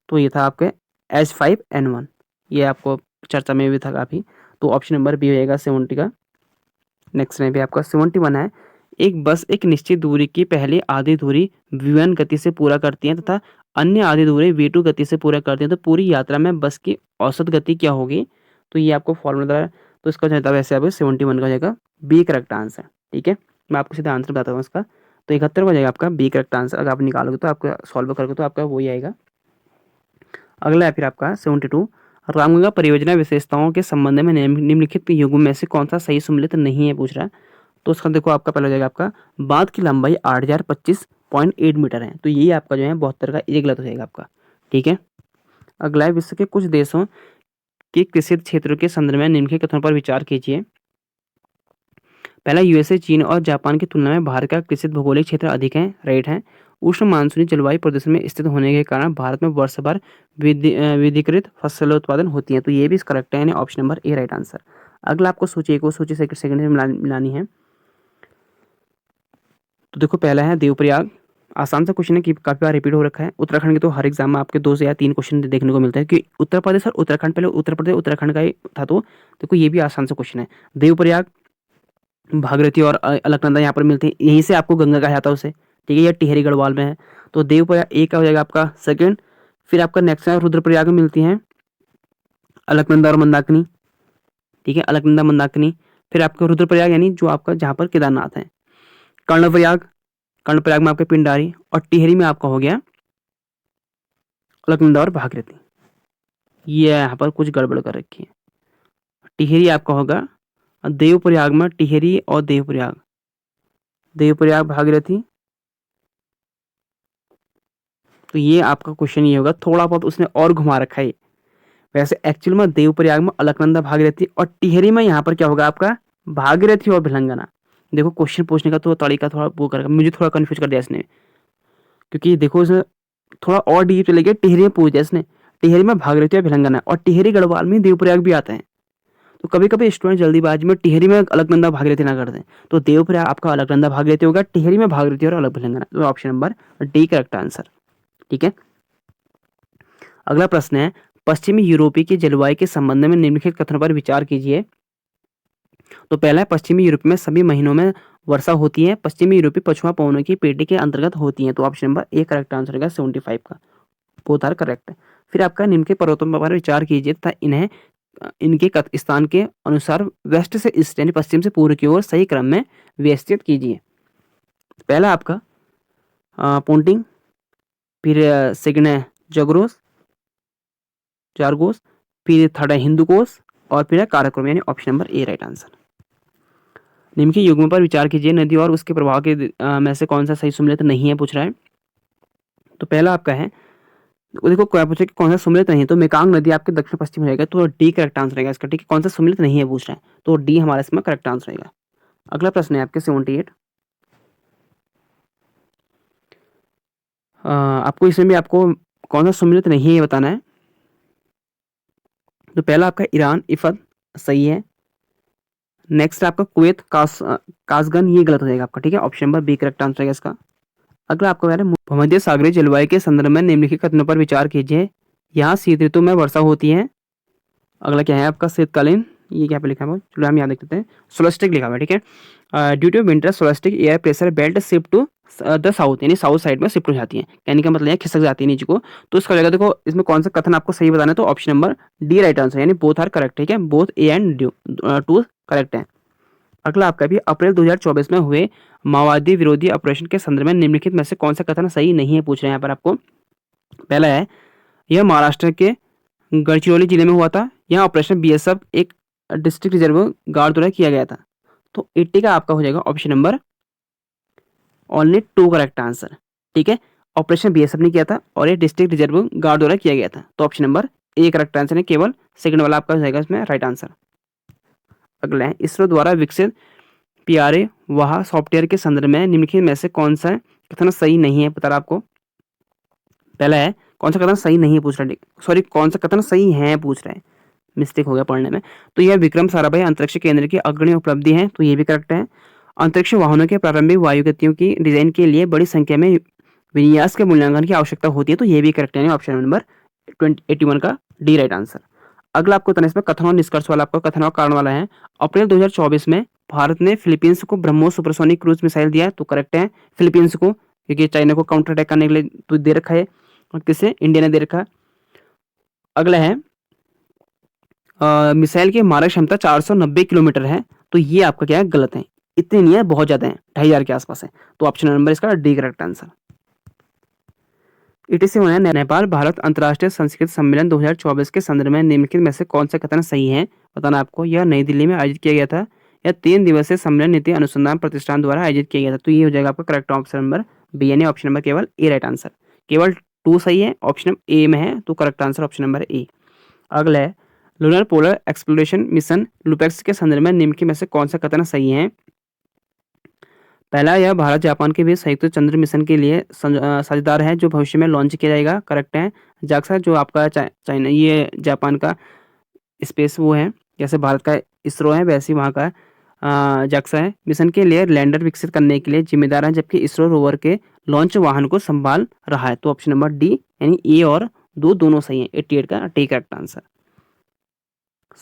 तो ये था आपके H5N1, ये आपको चर्चा में भी था काफ़ी, तो ऑप्शन नंबर बी हो जाएगा 70 का। नेक्स्ट में भी आपका 71 है, एक बस एक निश्चित दूरी की पहली आधी दूरी V1 गति से पूरा करती है तथा अन्य आधी दूरी V2 गति से पूरा करती है, तो पूरी यात्रा में बस की औसत गति क्या होगी, तो ये आपको फॉर्मूला है, तो इसका जो है वैसे आपको 71 का हो जाएगा बी करेक्ट आंसर। ठीक है, मैं आपको सीधा आंसर बताता हूँ इसका, तो 71 हो जाएगा आपका बी करेक्ट आंसर। अगर आप निकालोगे तो आपका सॉल्व करोगे तो आपका वही आएगा। अगला है फिर आपका 72, रामगंगा परियोजना विशेषताओं के संबंध में निम्नलिखित युग्म में से कौन सा सही सम्मिलित नहीं है पूछ रहा है, तो उसका देखो आपका पहला हो जाएगा आपका बांध की लंबाई 8025.8 मीटर है, तो ये आपका जो है 72 का ये गलत हो जाएगा आपका। ठीक है, अगला है विश्व के कुछ देशों के कृषि क्षेत्रों के संदर्भ में निम्नलिखित कथनों पर विचार कीजिए। पहला, यूएसए चीन और जापान की तुलना में भारत का कृषि भौगोलिक क्षेत्र अधिक है, राइट है। उष्ण मानसूनी जलवायु प्रदेश में स्थित होने के कारण भारत में वर्ष भर विधिकृत फसल उत्पादन होती है, तो ये भी करेक्ट है, यानी ऑप्शन नंबर ए राइट आंसर। अगला आपको सूची को सूची सेकंड में मिलानी है, तो देखो पहला है देवप्रयाग, आसान सा क्वेश्चन है कि काफी बार रिपीट हो रखा है। उत्तराखंड के तो हर एग्जाम में आपके 2 से या 3 क्वेश्चन देखने को मिलता है कि उत्तर प्रदेश और उत्तराखंड, पहले उत्तर प्रदेश उत्तराखंड का ही था, तो देखो ये भी आसान सा क्वेश्चन है। देवप्रयाग, भागीरथी और अलकनंदा यहाँ पर मिलते हैं, यहीं से आपको गंगा कहा जाता है उसे। ठीक है, ये टिहरी गढ़वाल में है, तो देवप्रयाग एक का हो जाएगा आपका सेकंड। फिर आपका नेक्स्ट है रुद्रप्रयाग में मिलती हैं अलकनंदा और मंदाकिनी। ठीक है, अलकनंदा मंदाकिनी। फिर आपका रुद्रप्रयाग यानी जो आपका जहाँ पर केदारनाथ है। कर्णप्रयाग, कर्णप्रयाग में आपका पिंडारी, और टिहरी में आपका हो गया अलकनंदा और भागीरथी। ये यहाँ पर कुछ गड़बड़ कर रखी है, टिहरी आपका होगा देवप्रयाग में टिहरी और देवप्रयाग, देवप्रयाग भागीरथी, तो ये आपका क्वेश्चन ये होगा, थोड़ा बहुत उसने और घुमा रखा है। वैसे एक्चुअल में देवप्रयाग में अलकनंदा भागीरथी और टिहरी में यहाँ पर क्या होगा आपका भागीरथी और भिलंगना। देखो क्वेश्चन पूछने का तो तरीका थोड़ा वो करेगा, मुझे थोड़ा कंफ्यूज कर दिया इसने, क्योंकि देखो इसने थोड़ा और डीप चले गए, टिहरी में पूछ दिया इसने, टिहरी में भागीरथी और भिलंगना, और टिहरी गढ़वाल में देवप्रयाग भी आता है। तो कभी कभी स्टूडेंट जल्दीबाजी में टिहरी में अलकनंदा भागीरथी ना कर दें, तो देवप्रयाग आपका अलकनंदा भागीरथी होगा, टिहरी में भागीरथी और अलग भिलंगना, तो option number D correct answer. ठीक है, अगला प्रश्न है, पश्चिमी यूरोपीय की जलवायु के संबंध में निम्नलिखित कथनों पर विचार कीजिए। तो पहला है, पश्चिमी यूरोप में सभी महीनों में वर्षा होती है, पश्चिमी यूरोपीय पछुआ पवनों की पेटी के अंतर्गत होती है, तो option number A correct answer होगा 75 का, बोथ आर करेक्ट। फिर आपका निम्न के पर्वतों पर विचार कीजिए तथा इन्हें इनके स्थान के अनुसार वेस्ट से ईस्ट यानी पश्चिम से पूर्व की ओर सही क्रम में व्यवस्थित कीजिए। पहला आपका पोंटिंग, फिर सेकंड है जगरोस जारगोस, फिर थर्ड है हिंदुकोश, और फिर है काराकोरम, यानी ऑप्शन नंबर ए राइट आंसर। निम्न के युग्मों पर विचार कीजिए, नदी और उसके प्रभाव के में से कौन सा सही सम्मिलित नहीं है पूछ रहा है। तो पहला आपका है, देखो क्या पूछे कि कौन सा सम्मिलित नहीं है, तो मेकांग नदी आपके दक्षिण पश्चिम रहेगा, तो डी करेक्ट आंसर रहेगा इसका। ठीक है, कौन सा सम्मिलित नहीं है पूछ रहा है, तो डी हमारा इसमें करेक्ट आंसर रहेगा। अगला प्रश्न है आपके 78, आपको इसमें भी आपको कौन सा सम्मिलित नहीं है ये बताना है। तो पहला आपका ईरान इफद सही है। नेक्स्ट आपका कुवैत कासगन, ये गलत हो जाएगा आपका। ठीक है, option number B correct answer है इसका। अगला आपका है भूमध्य सागरीय जलवायु के संदर्भ में निम्नलिखित कथनों पर विचार कीजिए। यहाँ शीत ऋतु में वर्षा होती है, अगला क्या है आपका शीतकालीन, ये क्या पे लिखा हुआ है, चलो हम यहाँ देख लेते हैं, सोलस्टिक लिखा हुआ है, ठीक है। Due to winter solstice air pressure belt shift to the south, यानी साउथ साइड में शिफ्ट हो जाती है, कहने का मतलब है खिसक जाती है नीचे को। तो इसका जगह देखो, इसमें कौन सा कथन आपको सही बताना है, तो option number D right answer, यानी बोथ आर करेक्ट, ठीक है, both A and two correct है। अगला आपका भी अप्रैल 2024 में हुए माओवादी विरोधी ऑपरेशन के संदर्भ में निम्नलिखित में से कौन सा कथन सही नहीं है, पूछ रहे हैं यहाँ पर आपको। पहला है, यह महाराष्ट्र के गढ़चिरौली जिले में हुआ था, यहाँ ऑपरेशन बीएसएफ एक डिस्ट्रिक्ट रिजर्व गार्ड द्वारा किया गया था। तो 80 का आपका हो जाएगा option number only two correct answer, ठीक है। ऑपरेशन बीएसएफ ने किया था और ये डिस्ट्रिक्ट रिजर्व गार्ड द्वारा किया गया था, तो option number A correct answer है, केवल सेकंड वाला आपका हो जाएगा इसमें राइट आंसर। अगला है, इसरो द्वारा विकसित पीआरए वहा सॉफ्टवेयर के संदर्भ में निम्नलिखित में से कौन सा कथन सही नहीं है, पता रहा आपको। पहला है, कौन सा कथन सही नहीं है पूछ रहा है, सॉरी कौन सा कथन सही है पूछ रहा है, मिस्टेक हो गया पढ़ने में। तो यह विक्रम साराभाई अंतरिक्ष केंद्र की अग्रणी उपलब्धि है, तो ये भी करेक्ट है। अंतरिक्ष वाहनों के प्रारंभिक वायुगतियों की डिजाइन के लिए बड़ी संख्या में विन्यास के मूल्यांकन की आवश्यकता होती है, तो ये भी करेक्ट है, ऑप्शन नंबर 81 का डी राइट आंसर। अगला आपको तनिष्क में कथन और निष्कर्ष वाला, आपका कथन और कारण वाला है। अप्रैल 2024 में भारत ने फिलीपींस को ब्रह्मोस सुपरसोनिक क्रूज मिसाइल दिया, तो करेक्ट है, फिलीपींस को, क्योंकि चाइना को काउंटर अटैक करने के लिए तो दे रखा है, और किसे, इंडिया ने दे रखा। अगला है, मिसाइल की मारक क्षमता 490 किलोमीटर है, तो ये आपका क्या है, गलत है, इतनी नहीं है, बहुत ज्यादा है, 2500 के आसपास है, तो ऑप्शन नंबर इसका डी करेक्ट आंसर। ईटीसी होना है, नेपाल भारत अंतर्राष्ट्रीय संस्कृत सम्मेलन 2024 के संदर्भ में निम्नलिखित में से कौन सा कथन सही है, बताना आपको। यह नई दिल्ली में आयोजित किया गया था, यह 3 दिवसीय सम्मेलन नीति अनुसंधान प्रतिष्ठान द्वारा आयोजित किया गया था, तो ये हो जाएगा आपका करेक्ट ऑप्शन नंबर बी, यानी ऑप्शन नंबर केवल ए राइट आंसर, केवल 2 सही है, ऑप्शन ए में है, तो करेक्ट आंसर ऑप्शन नंबर ए। अगला है, lunar polar exploration mission LUPEX के संदर्भ में निम्नलिखित में से कौन सा कथन सही है। पहला, यह भारत जापान के बीच संयुक्त चंद्र मिशन के लिए साझेदार है, जो भविष्य में लॉन्च किया जाएगा, करेक्ट है। जाक्सा जो आपका चाइना, ये जापान का स्पेस वो है, जैसे भारत का इसरो है वैसे ही वहाँ का जाक्सा है, मिशन के लिए लैंडर विकसित करने के लिए जिम्मेदार है, जबकि इसरो रोवर के लॉन्च वाहन को संभाल रहा है, तो ऑप्शन नंबर डी, यानी ए और दो दोनों सही है, 88 का टी करेक्ट आंसर।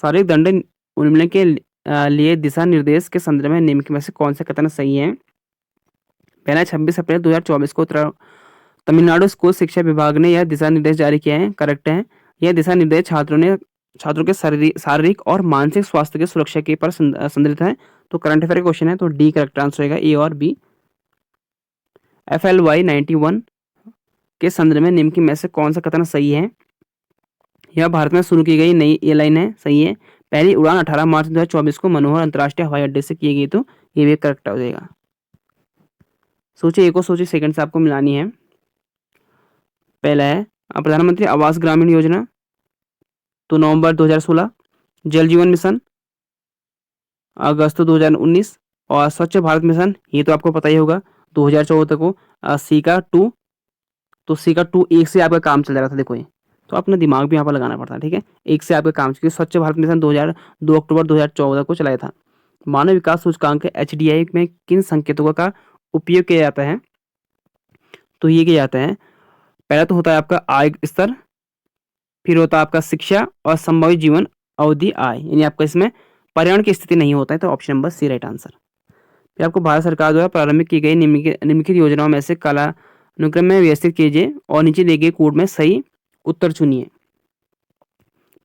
शारीरिक दंड उन्मूलन के लिए दिशा निर्देश के संदर्भ में निम्नलिखित में से कौन सा कथन सही है। पहला, 26 अप्रैल 2024 को तमिलनाडु स्कूल शिक्षा विभाग ने यह दिशा निर्देश जारी किए हैं, करेक्ट है। यह दिशा निर्देश छात्रों के शारीरिक और मानसिक स्वास्थ्य की सुरक्षा के पर संदर्भित है, तो करंट अफेयर का क्वेश्चन है, तो डी करेक्ट आंसर होगा, ए और बी। FLY 91 के संदर्भ में निम्नलिखित में से कौन सा कथन सही है। यह भारत में शुरू की गई नई एयरलाइन है, सही है। पहली उड़ान 18 मार्च 2024 को मनोहर अंतर्राष्ट्रीय हवाई अड्डे से की गई, तो ये भी करेक्ट हो जाएगा। सोचिए, एक और सोचिए, सेकंड से आपको मिलानी है। पहला है, प्रधानमंत्री आवास ग्रामीण योजना, तो नवंबर 2016, जल जीवन मिशन अगस्त 2019, और स्वच्छ भारत मिशन, ये तो आपको पता ही होगा 2014 को, सीका 2, तो सीका 2 एक से आपका काम चल रहा था, देखो ये, तो अपना दिमाग भी यहाँ पर लगाना पड़ता है, ठीक है, एक से आपका काम, क्योंकि स्वच्छ भारत मिशन 2 अक्टूबर 2014 को चलाया था। मानव विकास सूचकांक HDI में किन संकेतकों का उपयोग किया जाता है, तो ये किया जाता है, पहला तो होता है आपका आय स्तर, फिर होता है आपका शिक्षा, और संभावित जीवन अवधि आय, यानी आपका इसमें पर्यावरण की स्थिति नहीं होता है, तो option number C right answer. फिर आपको भारत सरकार द्वारा प्रारंभ की गई निम्नलिखित योजनाओं में से कालानुक्रम में व्यवस्थित कीजिए और नीचे दिए गए कोड में सही उत्तर चुनिए।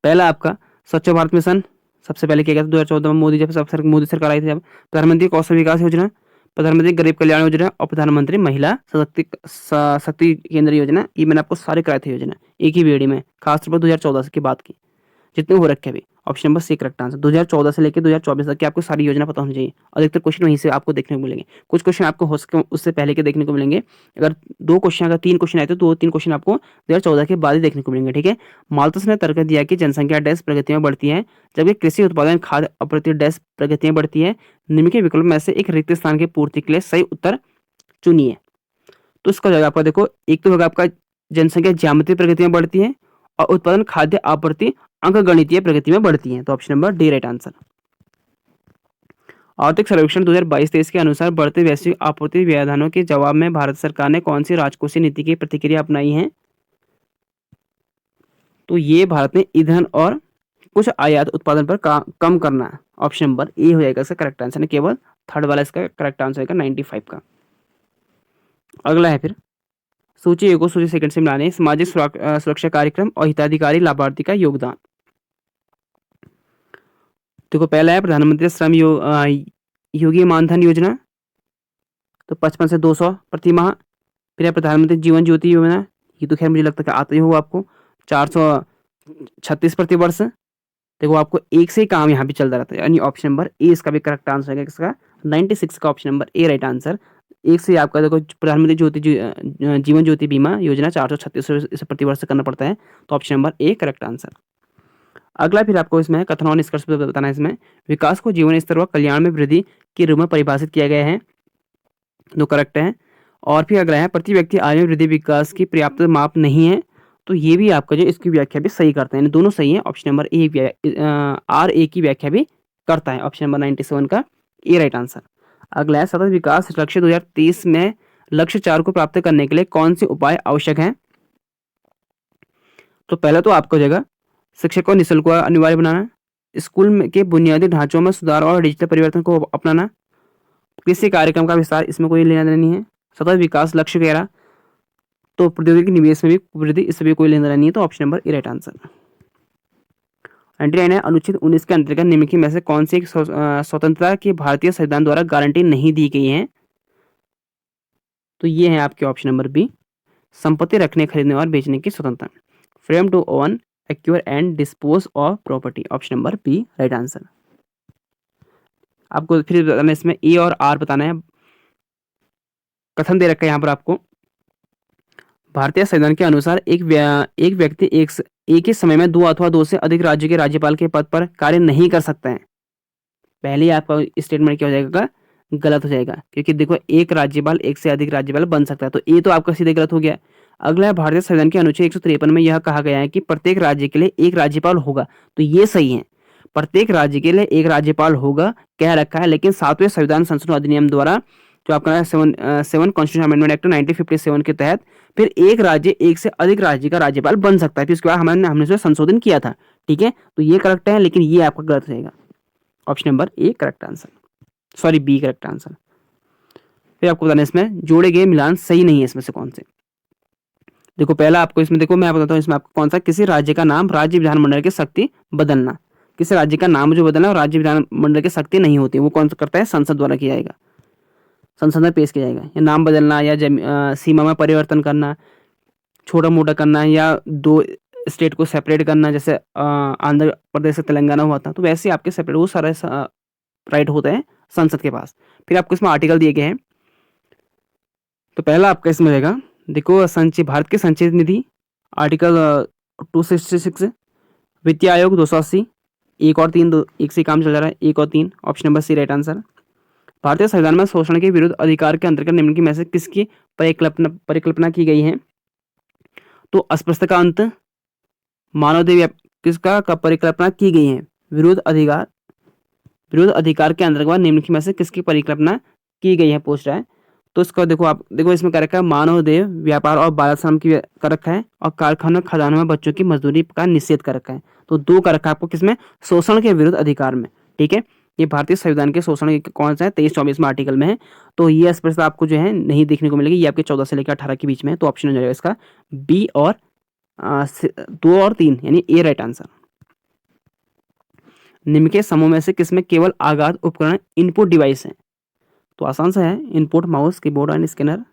पहला आपका स्वच्छ भारत मिशन सबसे पहले किया गया था 2014 में, मोदी सरकार आई थी जब। प्रधानमंत्री कौशल विकास योजना, प्रधानमंत्री गरीब कल्याण योजना, और प्रधानमंत्री महिला शक्ति केंद्र योजना, ये मैंने आपको सारे कराए थे योजना एक ही वीडियो में, खासतौर पर 2014 की बात की, जितने हो रखे अभी। Option number C correct answer, 2014 से लेकर 2024 तक की आपको सारी योजना पता होनी चाहिए, और अधिकतर क्वेश्चन वहीं से आपको देखने को मिलेंगे। कुछ क्वेश्चन आपको हो सके उससे पहले के देखने को मिलेंगे, अगर 2 क्वेश्चन, अगर 3 क्वेश्चन आए तो 2-3 क्वेश्चन आपको 2014 के बाद ही देखने को मिलेंगे, ठीक है। माल्थस ने तर्क दिया कि जनसंख्या डैश प्रगति में बढ़ती है, जबकि कृषि उत्पादन खाद्य आपूर्ति डैश प्रगति में बढ़ती है। निम्नलिखित विकल्प में से एक रिक्त स्थान की पूर्ति के लिए सही उत्तर चुनिए। तो इसका जगह आपका देखो, एक तो होगा आपका जनसंख्या ज्यामितीय प्रगति में बढ़ती है, और उत्पादन खाद्य आपूर्ति अंकगणितीय प्रगति में बढ़ती है, तो option number D right answer. आर्थिक सर्वेक्षण 2022-23 के अनुसार बढ़ते वैश्विक आपूर्ति व्यवधानों के जवाब में भारत सरकार ने कौन सी राजकोषीय नीति की प्रतिक्रिया अपनाई है, तो ये भारत ने ईंधन और कुछ आयात उत्पादन पर कम करना। ऑप्शन नंबर ए हो जाएगा इसका करेक्ट आंसर, केवल थर्ड वाला इसका करेक्ट आंसर होगा 95 का। अगला है फिर सूची ए को सूची सेकंड से मिलाने, सामाजिक सुरक्षा कार्यक्रम और हिताधिकारी लाभार्थी का योगदान। देखो पहला है प्रधानमंत्री श्रम योगी मानधन योजना, तो 55 से 200 प्रति माह। फिर है प्रधानमंत्री जीवन ज्योति योजना, ये तो खैर मुझे लगता है कि आता ही होगा आपको, 436 प्रति वर्ष। देखो आपको एक से ही काम यहाँ पे चलता रहता है, यानी ऑप्शन नंबर ए इसका भी करेक्ट आंसर है, किसका 96 का ऑप्शन नंबर ए राइट आंसर। एक से आपका देखो प्रधानमंत्री जीवन ज्योति बीमा योजना 436 प्रति वर्ष करना पड़ता है, तो option number A correct answer. अगला फिर आपको इसमें कथन और निष्कर्ष बताना है। इसमें विकास को जीवन स्तर व कल्याण में वृद्धि के रूप में परिभाषित किया गया है, जो करेक्ट है। और फिर अगला है प्रति व्यक्ति आय में वृद्धि विकास की पर्याप्त माप नहीं है, तो ये भी आपका जो इसकी व्याख्या भी सही करते हैं, दोनों सही है। Option number A R A की व्याख्या भी करता है, ऑप्शन नंबर 97 का ए राइट आंसर। अगला है सतत विकास लक्ष्य 2030 में लक्ष्य 4 को प्राप्त करने के लिए कौन से उपाय आवश्यक हैं। तो पहला तो आपको जगह शिक्षक को निःशुल्क अनिवार्य बनाना, स्कूल के बुनियादी ढांचों में सुधार और डिजिटल परिवर्तन को अपनाना, कृषि कार्यक्रम का विस्तार, इसमें कोई लेना देना नहीं है। सतत विकास लक्ष्य कह रहा, तो प्रौद्योगिकी निवेश में भी वृद्धि, इससे भी कोई लेना देना नहीं है, तो ऑप्शन नंबर ए राइट आंसर। 99 है अनुच्छेद 19 के अंतर्गत निम्नलिखित में से कौन सी स्वतंत्रता की भारतीय संविधान द्वारा गारंटी नहीं दी गई है। तो ये है आपके ऑप्शन नंबर बी, संपत्ति रखने, खरीदने और बेचने की स्वतंत्रता, freedom to own, acquire and dispose of property, option number B right answer. आपको फिर बताना इसमें ए और आर बताना है। कथन दे रखा है यहाँ पर आपको, भारतीय संविधान के अनुसार एक व्यक्ति एक ही समय में 2 अथवा 2 से अधिक राज्य के राज्यपाल के पद पर कार्य नहीं कर सकता है। पहले आपका स्टेटमेंट क्या हो जाएगा, गलत हो जाएगा, क्योंकि देखो एक राज्यपाल एक से अधिक राज्यपाल बन सकता है, तो ये तो आपका सीधे गलत हो गया। अगला है भारतीय संविधान के अनुच्छेद 153 में यह कहा गया है कि प्रत्येक राज्य के लिए एक राज्यपाल होगा, तो ये सही है, प्रत्येक राज्य के लिए एक राज्यपाल होगा कह रखा है, लेकिन 7वें संविधान संशोधन अधिनियम द्वारा जो आपका 7 कॉन्स्टिट्यूशन अमेंडमेंट एक्ट 1957 के तहत फिर एक राज्य एक से अधिक राज्य का राज्यपाल बन सकता है, फिर उसके बाद हमने उसमें संशोधन किया था, ठीक है, तो ये करेक्ट है, लेकिन ये आपका गलत रहेगा, option number A correct answer, sorry B correct answer. फिर आपको बताना इसमें जोड़े गए मिलान सही नहीं है, इसमें से कौन से। देखो पहला आपको इसमें देखो मैं बताता हूँ इसमें आपको कौन सा, किसी राज्य का नाम राज्य विधानमंडल की शक्ति बदलना, किसी राज्य का नाम जो बदलना और राज्य विधानमंडल की शक्ति नहीं होती, वो कौन सा करता है, संसद द्वारा किया जाएगा, संसद में पेश किया जाएगा। या नाम बदलना या सीमा में परिवर्तन करना, छोटा मोटा करना, या 2 स्टेट को सेपरेट करना, जैसे आंध्र प्रदेश से तेलंगाना हुआ था, तो वैसे आपके सेपरेट वो सारा राइट होता है संसद के पास। फिर आपको इसमें आर्टिकल दिए गए हैं, तो पहला आपका इसमें रहेगा, देखो संचय भारत के संचय निधि आर्टिकल 266, वित्तीय आयोग 280, 1 और 3 एक से काम चल रहा है, 1 और 3, option number C right answer. भारतीय संविधान में शोषण के विरुद्ध अधिकार के अंतर्गत निम्नलिखित में से किसकी परिकल्पना की गई है। तो अस्पृश्यता का अंत, मानवाधिकार किसका परिकल्पना की गई है, विरुद्ध अधिकार के अंतर्गत निम्नलिखित में से किसकी परिकल्पना की गई है पूछ रहा है। तो इसको देखो आप देखो इसमें कर रखा है मानवदेह व्यापार और बाल श्रम की कर रखा है, और कारखानों खदानों में बच्चों की मजदूरी का निषेध कर रखा है, तो 2 कर रखा है आपको किसमें, शोषण के विरुद्ध अधिकार में, ठीक है। ये भारतीय संविधान के शोषण के कौन सा है, 23-24 आर्टिकल में है, तो ये अस्पृश्यता आपको जो है नहीं देखने को मिलेगी, ये आपके 14 से लेकर 18 के बीच में है, तो ऑप्शन हो जाएगा इसका बी और 2 और 3 यानी ए राइट आंसर। निम्न के समूह में से किसमें केवल आघात उपकरण इनपुट डिवाइस है। तो आसान सा है, input mouse keyboard and scanner.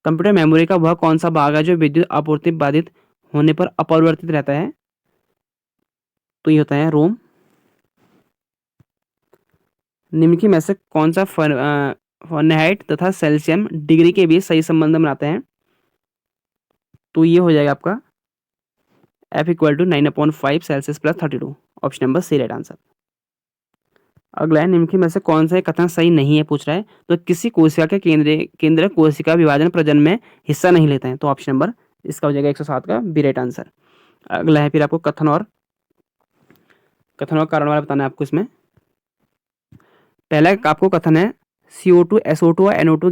Computer memory का वह कौन सा भाग है जो विद्युत आपूर्ति बाधित होने पर अपरिवर्तित रहता है। तो ये होता है रोम। निम्नलिखित में से कौन सा फ़ारेनहाइट तथा सेल्सियम डिग्री के बीच सही संबंध बनाते हैं। तो ये हो जाएगा आपका F = 9/5 Celsius + 32, option number C right answer. अगला है निम्नलिखित में से कौन सा कथन सही नहीं है पूछ रहा है। तो किसी कोशिका के केंद्र कोशिका विभाजन प्रजनन में हिस्सा नहीं लेते हैं, तो ऑप्शन नंबर इसका हो जाएगा 107 का बी राइट आंसर। अगला है फिर आपको कथन और कारण वाला बताना है आपको। इसमें पहला आपको कथन है CO2 SO2 और NO2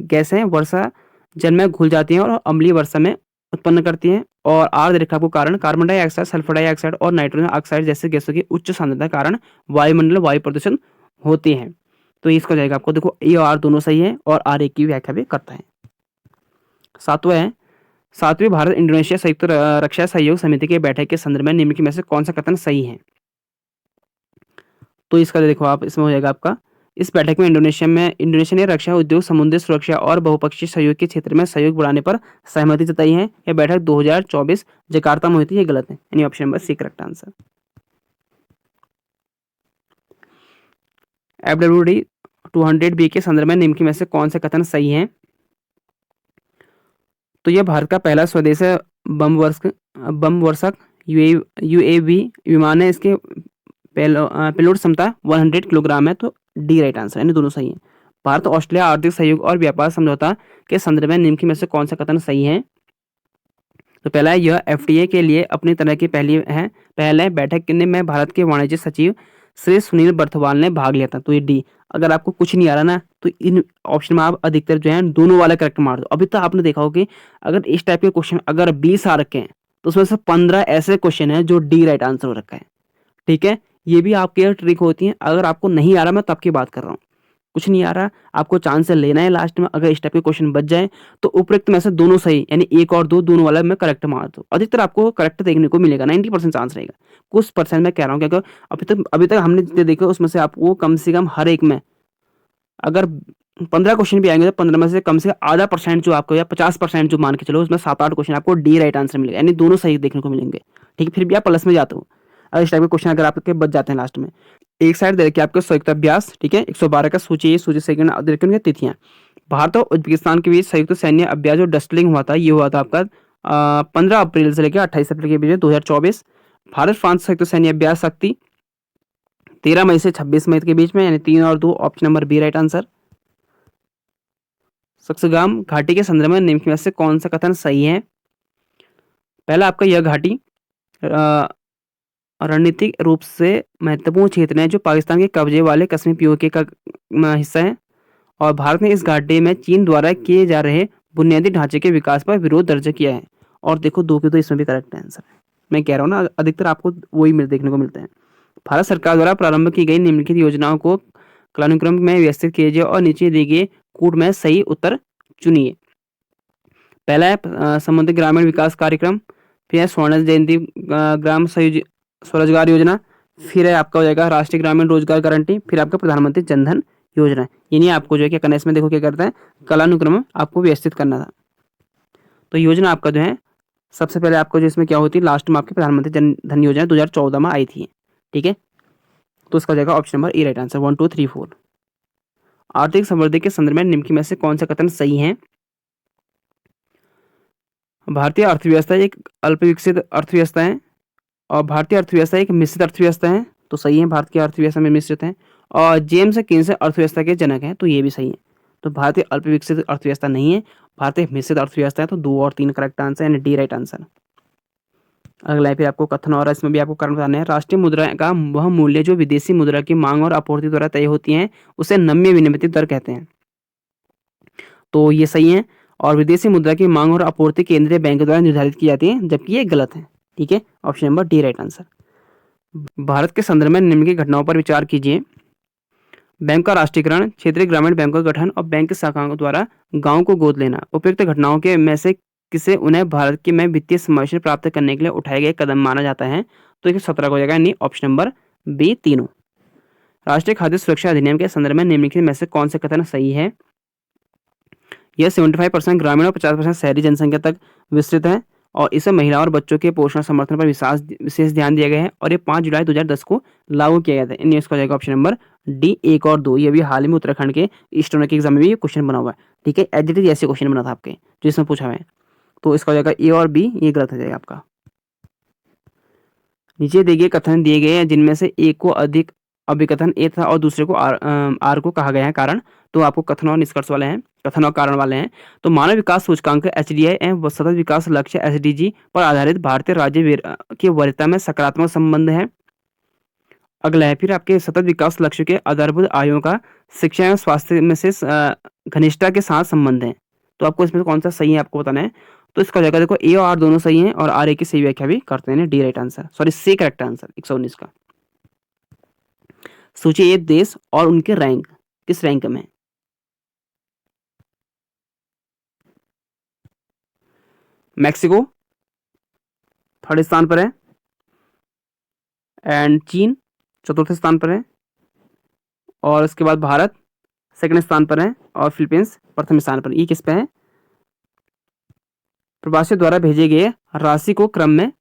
गैसें वर्षा जल में घुल जाती हैं और अम्लीय वर्षा में उत्पन्न करती हैं और आर्द्र रेखा को कारण कार्बन डाइऑक्साइड, सल्फर डाइऑक्साइड और नाइट्रोजन ऑक्साइड जैसे गैसों की उच्च सांद्रता के कारण वायुमंडल वायु प्रदूषण होते हैं। तो इसका जाएगा आपको, देखो ए और आर दोनों सही है और आर एक की व्याख्या भी करता है। सातवां है, सातवीं भारत इंडोनेशिया संयुक्त रक्षा सहयोग समिति की बैठक के संदर्भ में निम्न में से कौन सा कथन सही है? तो इसका देखो आप, इसमें हो जाएगा आपका, इस बैठक में इंडोनेशिया ने रक्षा उद्योग, समुद्री सुरक्षा और बहुपक्षीय सहयोग के क्षेत्र में सहयोग बढ़ाने पर सहमति जताई है। यह बैठक 2024 जकार्ता में हुई थी। ये गलत है, यानी option number C correct answer. FWD 200B के संदर्भ में निम्न में से कौन सा कथन सही है? तो यह भारत का पहला स्वदेश बम वर्षक UAV विमान है। इसके पेलोड क्षमता 100 किलोग्राम है। तो डी राइट आंसर, यानी दोनों सही है। भारत ऑस्ट्रेलिया आर्थिक सहयोग और व्यापार समझौता के संदर्भ में निम्न में से कौन सा कथन सही है? तो पहला है, यह FTA के लिए अपनी तरह की पहले बैठक में भारत के वाणिज्य सचिव श्री सुनील बर्थवाल ने भाग लिया था। तो ये डी। अगर आपको कुछ नहीं आ रहा ना, तो इन ऑप्शन में आप अधिकतर जो है दोनों वाला करेक्ट मार दो। अभी तक आपने देखा हो कि अगर इस टाइप के क्वेश्चन अगर 20 आ रखे हैं तो उसमें से 15 ऐसे क्वेश्चन है जो डी राइट आंसर हो रखा है। ठीक है, ये भी आपकी ट्रिक होती है। अगर आपको नहीं आ रहा, मैं तब की बात कर रहा हूँ, कुछ नहीं आ रहा, आपको चांस लेना है लास्ट में। अगर इस टाइप के क्वेश्चन बच जाए तो उपयुक्त में से दोनों सही, यानी एक और दो दोनों वाला में करेक्ट मार दो। अधिकतर आपको करेक्ट देखने को मिलेगा, 90% चांस रहेगा। कुछ परसेंट मैं कह रहा हूँ, क्योंकि अभी तक हमने जितने देखे उसमें से आपको कम से कम हर एक में अगर 15 क्वेश्चन भी आएंगे तो 15 में से कम से आधा परसेंट जो आपको, या 50% जो मान के चलो, उसमें 7-8 क्वेश्चन आपको डी राइट आंसर मिलेगा, यानी दोनों सही देखने को मिलेंगे। ठीक है, फिर भी आप प्लस में जाते हो अगर इस टाइप के क्वेश्चन अगर आपके बच जाते हैं लास्ट में। एक साइड दे रखी है आपके संयुक्त अभ्यास, ठीक है, 112 का सूची सेकंड दे रखी है तिथियां। भारत और उज्बेकिस्तान के बीच संयुक्त सैन्य अभ्यास जो डस्टलिंग हुआ था, ये हुआ था आपका 15 अप्रैल से लेकर 28 अप्रैल के बीच 2024। भारत फ्रांस संयुक्त सैन्य अभ्यास शक्ति 13 मई से 26 मई के बीच में, यानी 3 और 2, option number B right answer. Shaksgam घाटी के संदर्भ में निम्न में से कौन सा कथन सही है? पहला आपका, यह घाटी रणनीतिक रूप से महत्वपूर्ण क्षेत्र है जो पाकिस्तान के कब्जे वाले कश्मीर पीओके का हिस्सा है, और भारत ने इस घाटी में चीन द्वारा किए जा रहे बुनियादी ढांचे के विकास पर विरोध दर्ज किया है। और देखो 2 के तो इसमें भी करेक्ट आंसर है। मैं कह रहा हूँ ना, अधिकतर आपको वही देखने को मिलते हैं। भारत सरकार द्वारा प्रारंभ की गई निम्नलिखित योजनाओं को कालानुक्रम में व्यवस्थित कीजिए और नीचे दिए गए कूट में सही उत्तर चुनिए। पहला है समुद्री ग्रामीण विकास कार्यक्रम, फिर है स्वर्ण जयंती ग्राम स्वरोजगार योजना, फिर है आपका हो जाएगा राष्ट्रीय ग्रामीण रोजगार गारंटी, फिर आपका प्रधानमंत्री जनधन योजना। यानी आपको जो है क्या करना है, इसमें देखो क्या करता है, कालानुक्रम आपको व्यवस्थित करना था। तो योजना आपका जो है सबसे पहले आपको जो इसमें क्या होती है, लास्ट में आपकी प्रधानमंत्री जनधन योजना 2014 में आई थी। ठीक है, तो इसका हो जाएगा ऑप्शन नंबर ई राइट आंसर, 1 2 3 4। आर्थिक समृद्धि के संदर्भ में निम्न में से कौन सा कथन सही है? भारतीय अर्थव्यवस्था एक अल्प विकसित अर्थव्यवस्था है और भारतीय अर्थव्यवस्था एक मिश्रित अर्थव्यवस्था है। तो सही है, भारत की अर्थव्यवस्था में मिश्रित है। और जेम्स कीन्स अर्थव्यवस्था के जनक हैं, तो ये भी सही है। तो भारतीय अल्प विकसित अर्थव्यवस्था नहीं है, भारतीय मिश्रित अर्थव्यवस्था है। तो 2 और 3 करेक्ट आंसर, यानी डी राइट आंसर। अगला है फिर आपको कथन, और इसमें भी आपको कारण बताना है। राष्ट्रीय मुद्रा का वह मूल्य जो विदेशी मुद्रा की मांग और आपूर्ति द्वारा तय होती है उसे नम्य विनिमय दर कहते हैं। तो ये सही है, और विदेशी मुद्रा की मांग और आपूर्ति केंद्रीय बैंक द्वारा निर्धारित की जाती है, जबकि ये गलत है। ठीक है, option number D right answer. Bharat के संदर्भ में निम्नलिखित घटनाओं पर विचार कीजिए। बैंक का राष्ट्रीयकरण, क्षेत्रीय ग्रामीण बैंकों का गठन और बैंक शाखाओं द्वारा गांवों को गोद लेना उपयुक्त घटनाओं के में से किसे उन्हें भारत के में वित्तीय समावेशन प्राप्त करने के लिए उठाए गए कदम माना जाता है? तो ये 17 हो जाएगा, यानी ऑप्शन नंबर बी तीनों। राष्ट्रीय खाद्य सुरक्षा अधिनियम के संदर्भ में निम्नलिखित में से कौन से कथन सही है? यह 75% ग्रामीण और 50% शहरी जनसंख्या तक विस्तृत है और इसे महिला और बच्चों के पोषण समर्थन पर विशेष ध्यान दिया गया है, और ये 5 जुलाई 2010 को लागू किया गया था। इन इसका जाएगा ऑप्शन नंबर डी 1 और 2। ये भी हाल ही में उत्तराखंड के ईस्टर्न के एग्जाम में भी ये क्वेश्चन बना हुआ है। ठीक है, एडिट ऐसे क्वेश्चन बना था आपके जो इसमें पूछा हुआ है। तो इसका हो जाएगा ए और बी, ये गलत हो जाएगा आपका। नीचे दिए गए कथन दिए गए हैं जिनमें से एक को अधिक अभिकथन ए था और दूसरे को आर को कहा गया है कारण। तो आपको कथन और निष्कर्ष वाले हैं, कथन और कारण वाले हैं। तो मानव विकास सूचकांक HDI एवं सतत विकास लक्ष्य SDG पर आधारित भारतीय राज्य की वरीयता में सकारात्मक संबंध है। अगला है फिर आपके सतत विकास लक्ष्य के आधारभूत आयों का शिक्षा एवं स्वास्थ्य में से घनिष्ठता के साथ संबंध है। तो आपको इसमें कौन सा सही है आपको बताना है। तो इसका हो जाएगा देखो ए और आर दोनों सही हैं और आर ए की सही व्याख्या भी करते हैं, D right answer, sorry C correct answer 119 का। सोचिए ये देश और उनके रैंक किस रैंक में है। मैक्सिको थर्ड स्थान पर है, एंड चीन चतुर्थ स्थान पर है, और उसके बाद भारत सेकंड स्थान पर है, और फिलीपींस प्रथम स्थान पर। ये किस पे है, प्रवासियों द्वारा भेजे गए राशि को क्रम में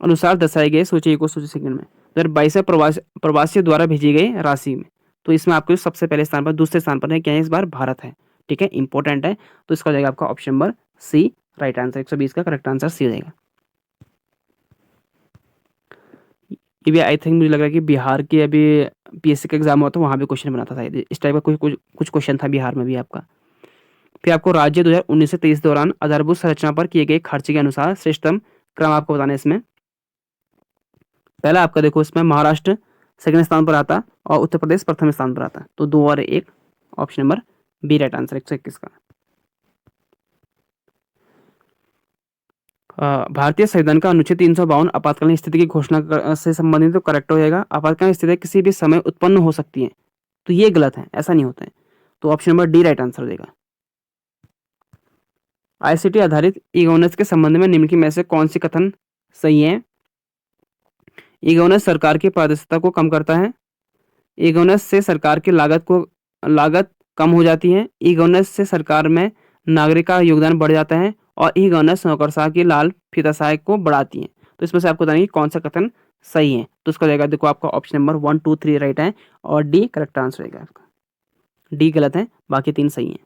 अनुसार दर्शाए गए। सोचिए को सोचिए सेकंड में 2022 में प्रवासियों द्वारा भेजी गई राशि में, तो इसमें आपको सबसे पहले स्थान पर, दूसरे स्थान पर है क्या है, इस बार भारत है। ठीक है, इंपॉर्टेंट है। तो इसका हो जाएगा आपका option number C right answer, 120 का करेक्ट आंसर सी हो जाएगा। ये भी आई थिंक मुझे लग रहा है कि बिहार के अभी पीएससी का एग्जाम हुआ तो वहाँ भी क्वेश्चन बना था शायद, इस टाइप का कुछ क्वेश्चन था बिहार में भी आपका। फिर आपको राज्य 2019 से 23 दौरान आधारभूत संरचना पर किए गए खर्च के अनुसार श्रेष्ठतम क्रम आपको बताना है। इसमें पहला आपका देखो, इसमें महाराष्ट्र सेकंड स्थान पर आता और उत्तर प्रदेश प्रथम स्थान पर आता, तो 2 और 1 option number B right answer 121 का। भारतीय संविधान का अनुच्छेद 352 आपातकालीन स्थिति की घोषणा से संबंधित तो करेक्ट हो जाएगा। आपातकालीन स्थिति किसी भी समय उत्पन्न हो सकती है, तो ये गलत है, ऐसा नहीं होता है, तो option number D right answer हो जाएगा। आईसीटी आधारित ई गवर्नेंस के संबंध में निम्न में से कौन सी कथन सही है। ई गवर्नेंस सरकार की पारदर्शिता को कम करता है, ई गवर्नेंस से सरकार की लागत कम हो जाती है, ई गवर्नेंस से सरकार में नागरिक का योगदान बढ़ जाता है, और ई गवर्नेंस नौकरशाह की लाल फीताशाही को बढ़ाती है। तो इसमें से आपको बताना है कि कौन सा कथन सही है। तो इसका जाएगा देखो आपका ऑप्शन नंबर 1 2 3 राइट है, और डी करेक्ट आंसर रहेगा आपका। डी गलत है, बाकी 3 सही हैं।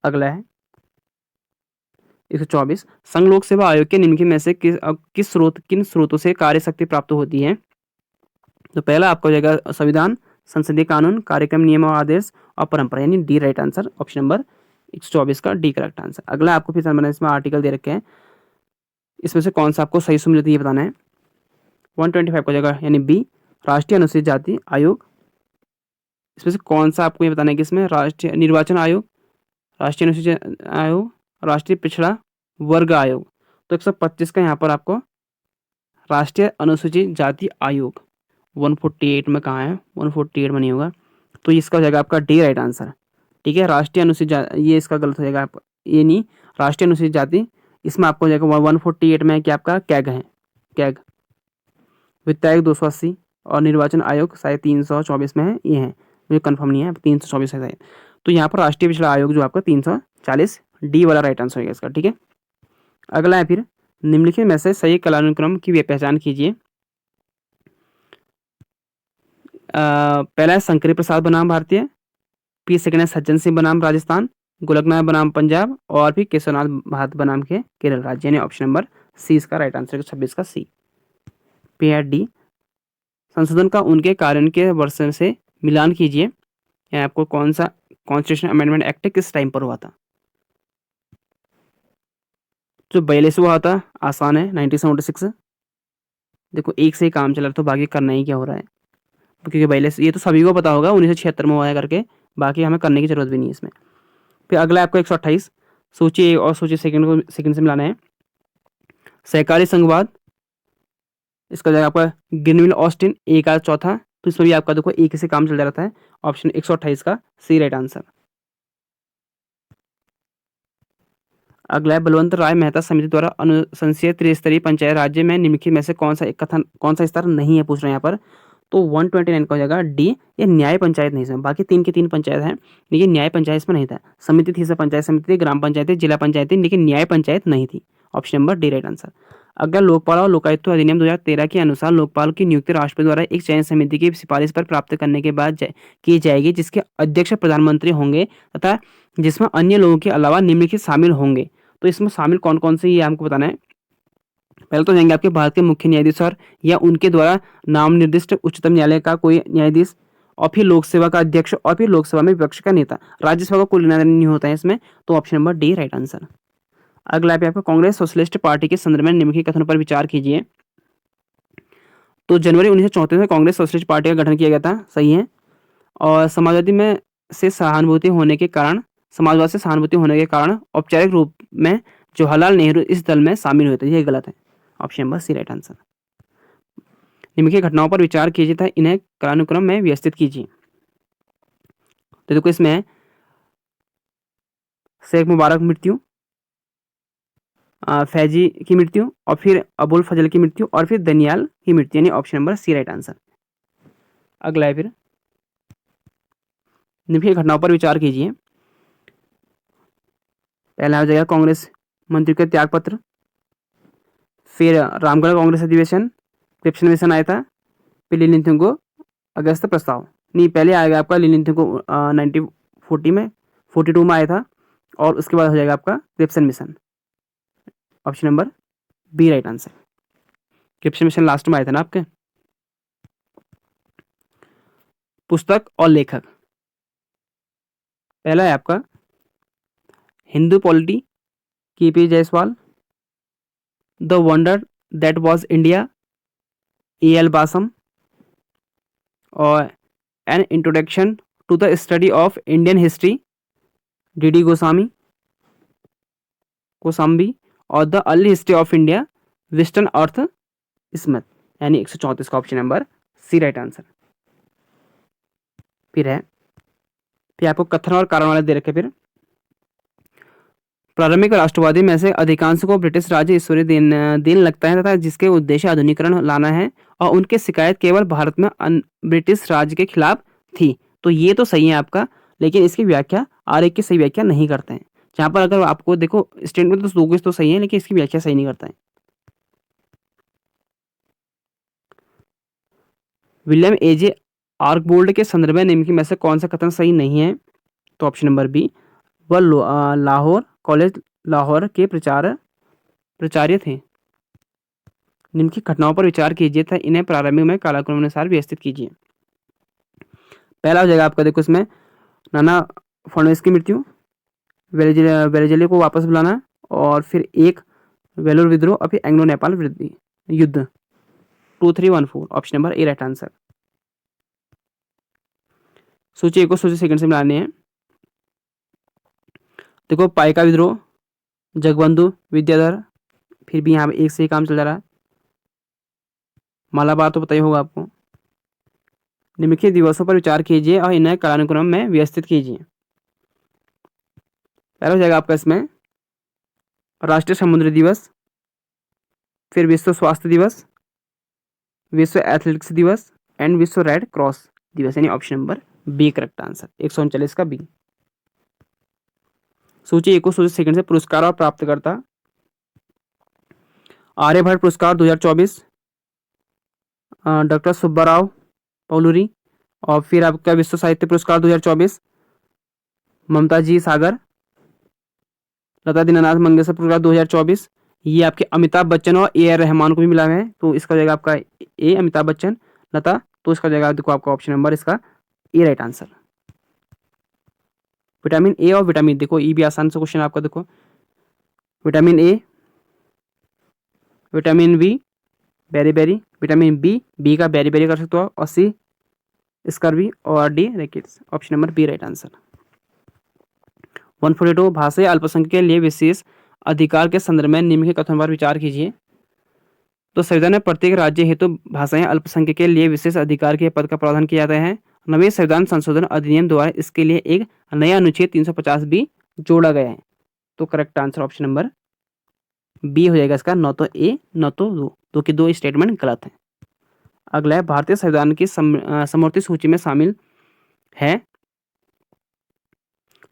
अगला है 124, संघ लोक सेवा आयोग के निम्न में से किन स्रोतों से कार्य शक्ति प्राप्त होती है। तो पहला आपका हो जाएगा संविधान, संसदीय कानून, कार्यक्रम, नियम और आदेश, और परंपरा, यानी D right answer, option number 124 का डी करेक्ट आंसर। अगला आपको फिर मैंने इसमें आर्टिकल दे रखे हैं, इसमें से कौन सा आपको सही सुमिलित ये बताना है। 125 का जाएगा यानी बी, राष्ट्रीय अनुसूचित जाति आयोग। इसमें से कौन सा आपको ये बताना है कि इसमें राष्ट्रीय निर्वाचन आयोग, राष्ट्रीय अनुसूचित आयोग, राष्ट्रीय पिछड़ा वर्ग आयोग। तो 125 का यहाँ पर आपको राष्ट्रीय अनुसूचित जाति आयोग 148 में कहाँ है, 148 में नहीं होगा, तो इसका हो जाएगा आपका डी राइट आंसर। ठीक है, राष्ट्रीय अनुसूचित जाति, ये इसका गलत हो जाएगा, आप ये नहीं, राष्ट्रीय अनुसूचित जाति, इसमें आपको हो जाएगा 148 में कि आपका कैग है, कैग, वित्त आयोग 280, और निर्वाचन आयोग शायद 324 में है, ये है, मुझे कंफर्म नहीं है, 324 है शायद। तो यहाँ पर राष्ट्रीय पिछड़ा आयोग जो आपका 340 डी वाला राइट आंसर होगा इसका। ठीक है, अगला है फिर निम्नलिखित में से सही कालानुक्रम की पहचान कीजिए। पहला है शंकरी प्रसाद बनाम भारतीय, पी सेकंड है सज्जन सिंह बनाम राजस्थान, गोलकनाथ बनाम पंजाब, और फिर केशवनाथ भारत बनाम के केरल राज्य, यानी ऑप्शन नंबर सी इसका राइट आंसर 26 का सी। पी है डी, संशोधन का उनके कारण के वर्ष से मिलान कीजिए, आपको कौन सा कॉन्स्टिट्यूशन अमेंडमेंट एक्ट किस टाइम पर हुआ था। जो 42 हुआ था, आसान है, 1976। देखो एक से ही काम चल रहा है, तो बाकी करना ही क्या हो रहा है, क्योंकि 42 ये तो सभी को पता होगा, 1976 में हुआ है करके, बाकी हमें करने की जरूरत भी नहीं है इसमें। फिर अगला आपको 128, सोचिए और सोचिए सेकंड को सेकंड से मिलाना है। सहकारी संघवाद, इसका जाएगा आपका ग्रीनविल ऑस्टिन, एक का चौथा, तो इसमें भी आपका देखो एक से काम चल जाता है, ऑप्शन 128 का सी राइट आंसर। अगला है बलवंत राय मेहता समिति द्वारा अनुशंसित त्रिस्तरीय पंचायत राज्य में निम्नलिखित में से कौन सा स्तर नहीं है, पूछ रहे हैं यहाँ पर। तो 129 का हो जाएगा डी, ये न्याय पंचायत नहीं है, बाकी 3 की 3 पंचायत हैं, लेकिन न्याय पंचायत इसमें नहीं था। समिति थी, पंचायत समिति थी, ग्राम पंचायत थी, जिला पंचायत थी, लेकिन न्याय पंचायत नहीं थी, option number D right answer. अगर लोकपाल और लोकायुक्त अधिनियम 2013 के अनुसार लोकपाल की नियुक्ति राष्ट्रपति द्वारा एक चयन समिति की सिफारिश पर प्राप्त करने के बाद की जाएगी, जिसके अध्यक्ष प्रधानमंत्री होंगे तथा जिसमें अन्य लोगों के अलावा निम्नलिखित शामिल होंगे। तो इसमें शामिल कौन कौन से ये हमको बताना है। पहले तो जाएंगे आपके भारत के मुख्य न्यायाधीश और या उनके द्वारा नाम निर्दिष्ट उच्चतम न्यायालय का कोई न्यायाधीश, और फिर लोकसभा का अध्यक्ष, और फिर लोकसभा में विपक्ष का नेता। राज्यसभा का कोई लेना देना नहीं होता है इसमें, तो option number D right answer. अगला पे आपको कांग्रेस सोशलिस्ट पार्टी के संदर्भ में निम्नलिखित कथनों पर विचार कीजिए। तो जनवरी 1934 में कांग्रेस सोशलिस्ट पार्टी का गठन किया गया था, सही है, और समाजवादी में से सहानुभूति होने के कारण समाजवाद से सहानुभूति होने के कारण औपचारिक रूप में जवाहरलाल नेहरू इस दल में शामिल हुए थे। ये गलत है, option number C right answer. निम्नलिखित घटनाओं पर विचार कीजिए तथा इन्हें कालानुक्रम में व्यवस्थित कीजिए। तो देखो इसमें शेख मुबारक मृत्यु, फैजी की मृत्यु, और फिर अबुल फजल की मृत्यु, और फिर दनियाल की मृत्यु, यानी option number C right answer. अगला है फिर निम्नलिखित घटनाओं पर विचार कीजिए। पहला हो जाएगा कांग्रेस मंत्री का त्यागपत्र, फिर रामगढ़ कांग्रेस अधिवेशन, क्रिप्शन मिशन आया था, फिर लीलिंथुंगो अगस्त प्रस्ताव। नहीं, पहले आएगा आपका लीलिंथुंगो 1942 में आया था, और उसके बाद हो जाएगा आपका Cripps mission, option number B right answer. Cripps mission last में आया था ना आपके। पुस्तक और लेखक, पहला है आपका Hindu polity K P. Jayaswal, the wonder that was India A L. Basham, और an introduction to the study of Indian history D D. Kosambi, और the early history of India western Arthur Smith, यानी 134 का option number C right answer. फिर आपको कथन और कारण वाले दे रखे। फिर प्रारंभिक राष्ट्रवादी में से अधिकांश को ब्रिटिश राज्य ईश्वरीय दिन लगता है तथा जिसके उद्देश्य आधुनिकरण लाना है, और उनकी शिकायत केवल भारत में ब्रिटिश राज्य के खिलाफ थी। तो ये तो सही है आपका, लेकिन इसकी व्याख्या आर्य की सही व्याख्या नहीं करते हैं। जहां पर अगर आपको देखो स्टेटमेंट तो दो तो सही है, लेकिन इसकी व्याख्या सही नहीं करता है। विलियम एजे आर्कबोल्ड के संदर्भ में निम्नलिखित में से कौन सा कथन सही नहीं है? तो ऑप्शन नंबर बी, वह लाहौर कॉलेज लाहौर के प्राचार्य थे। निम्नलिखित घटनाओं पर विचार कीजिए तथा इन्हें प्रारंभिक में कालानुक्रम अनुसार व्यवस्थित कीजिए। पहला हो जाएगा आपका, देखो इसमें नाना फडणवीस की मृत्यु, वेलेजली को वापस बुलाना, और फिर एक वेलोर विद्रोह, और फिर एंग्लो नेपाल युद्ध 2314, ऑप्शन नंबर ए राइट आंसर। सूची ए को सूची सेकंड से मिलाने हैं। देखो पाइका विद्रोह, जगबंधु विद्याधर, फिर भी यहाँ पे एक से ही काम चल रहा है। मालाबार तो पता ही होगा आपको। निम्नलिखित दिवसों पर विचार कीजिए और इन्हें कालानुक्रम में व्यवस्थित कीजिए। पहला हो जाएगा आपका इसमें राष्ट्रीय समुद्री दिवस, फिर विश्व स्वास्थ्य दिवस, विश्व एथलेटिक्स दिवस, एंड विश्व रेड क्रॉस दिवस, यानी option number B correct answer, 139 का बी। सूची एक सूची सेकंड से पुरस्कार और प्राप्तकर्ता। आर्यभट्ट पुरस्कार 2024 डॉक्टर सुब्बाराव पौलुरी, और फिर आपका विश्व साहित्य पुरस्कार 2024 ममता जी सागर, लता दीनानाथ मंगेशकर पुरस्कार 2024 ये आपके अमिताभ बच्चन और ए आर रहमान को भी मिला है। तो इसका हो जाएगा आपका ए अमिताभ बच्चन, लता, तो इसका हो जाएगा देखो आपका ऑप्शन नंबर इसका ए राइट आंसर। विटामिन ए और विटामिन, देखो ये भी आसान से क्वेश्चन आपका, देखो vitamin A, vitamin B beri beri, vitamin B का बेरी बेरी कर सकते हो, और सी स्कर्वी, और D rickets, option number B right answer. 142 भाषा अल्पसंख्यक के लिए विशेष अधिकार के संदर्भ में निम्नलिखित कथन पर विचार कीजिए। तो संविधान में प्रत्येक राज्य हेतु भाषाएं अल्पसंख्यक के लिए विशेष अधिकार के पद का प्रावधान किया जाता है। नवे संविधान संशोधन अधिनियम द्वारा इसके लिए एक नया अनुच्छेद 350 भी जोड़ा गया है। तो correct answer option number B हो जाएगा इसका, न तो ए न तो दो की दो स्टेटमेंट गलत है। अगला है भारतीय संविधान की समवर्ती सूची में शामिल है।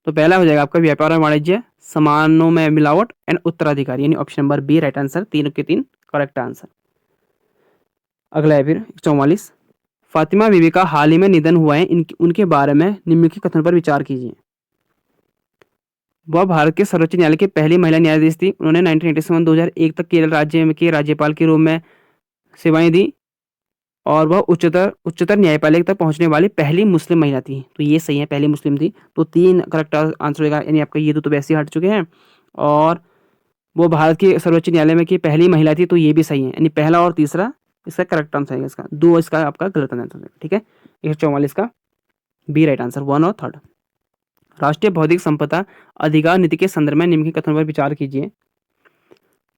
तो पहला हो जाएगा आपका व्यापार और वाणिज्य, सामानों में मिलावट, एंड उत्तराधिकारी, यानी option number B right answer, 3 के 3 करेक्ट आंसर। अगला है फिर 44 फातिमा बीबी का हाल ही में निधन हुआ है, उनके बारे में निम्नलिखित कथन पर विचार कीजिए। वह भारत के सर्वोच्च न्यायालय की पहली महिला न्यायाधीश थी। उन्होंने 1987-2001 तक केरल राज्य के राज्यपाल के रूप में सेवाएं दी, और वह उच्चतर न्यायपालिका तक पहुंचने वाली पहली मुस्लिम महिला थी। तो ये सही है, पहली मुस्लिम थी। तो 3 करेक्ट आंसर होगा, यानी आपका ये तो वैसे हट चुके हैं, और वो भारत के सर्वोच्च न्यायालय में की पहली महिला थी, तो ये भी सही है, यानी पहला और तीसरा इसका करेक्ट आंसर है। इसका 2 इसका आपका गलत आंसर है। ठीक है, 144 का बी राइट आंसर, 1 और 3। राष्ट्रीय बौद्धिक संपदा अधिकार नीति के संदर्भ में निम्न के कथनों पर विचार कीजिए।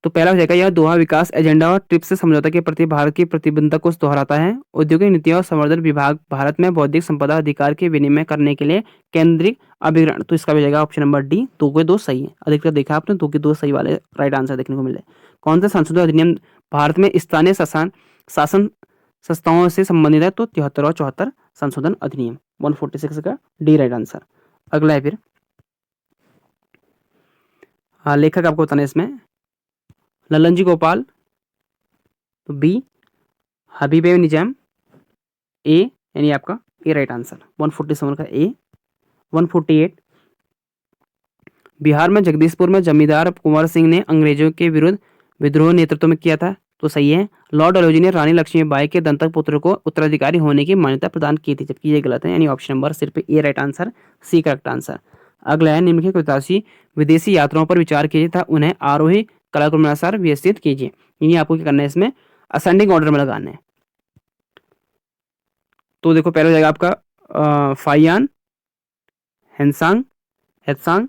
तो पहला हो जाएगा, यह दोहा विकास एजेंडा और ट्रिप्स समझौता के प्रति भारत की प्रतिबद्धता को दोहराता है। औद्योगिक नीतियों और संवर्धन विभाग भारत में बौद्धिक संपदा अधिकार के विनिमय करने के लिए केंद्रीय अभिग्रहण। तो इसका भी जाएगा ऑप्शन नंबर डी, 2 के 2 सही है। अधिकतर देखा आपने 2 के 2 सही वाले राइट आंसर देखने को मिले। कौन सा संशोधन अधिनियम भारत में स्थानीय शासन संस्थाओं से संबंधित है? तो 73 और 74 संशोधन अधिनियम, 146 का डी राइट आंसर। अगला है फिर, हाँ लेखक आपको बताना है इसमें, ललन जी गोपाल, तो बी हबीब निजाम, ए यानी आपका ए राइट आंसर 147 का ए। 148, बिहार में जगदीशपुर में जमींदार कुंवर सिंह ने अंग्रेजों के विरुद्ध विद्रोह नेतृत्व में किया था। तो सही है। लॉर्ड डलहौजी ने रानी लक्ष्मीबाई के दंतक पुत्र को उत्तराधिकारी होने की मान्यता प्रदान की थी, जबकि ये गलत है, यानी ऑप्शन नंबर सिर्फ A right answer, C correct answer. अगला है, निम्नलिखित प्रत्याशी विदेशी यात्राओं पर विचार कीजिए तथा उन्हें आरोही कलाक्रमानुसार व्यवस्थित कीजिए। यानी आपको क्या करना है, इसमें असेंडिंग ऑर्डर में लगाना है। तो देखो पहले हो जाएगा आपका फाइयान, हेनसांग, हेत्सांग,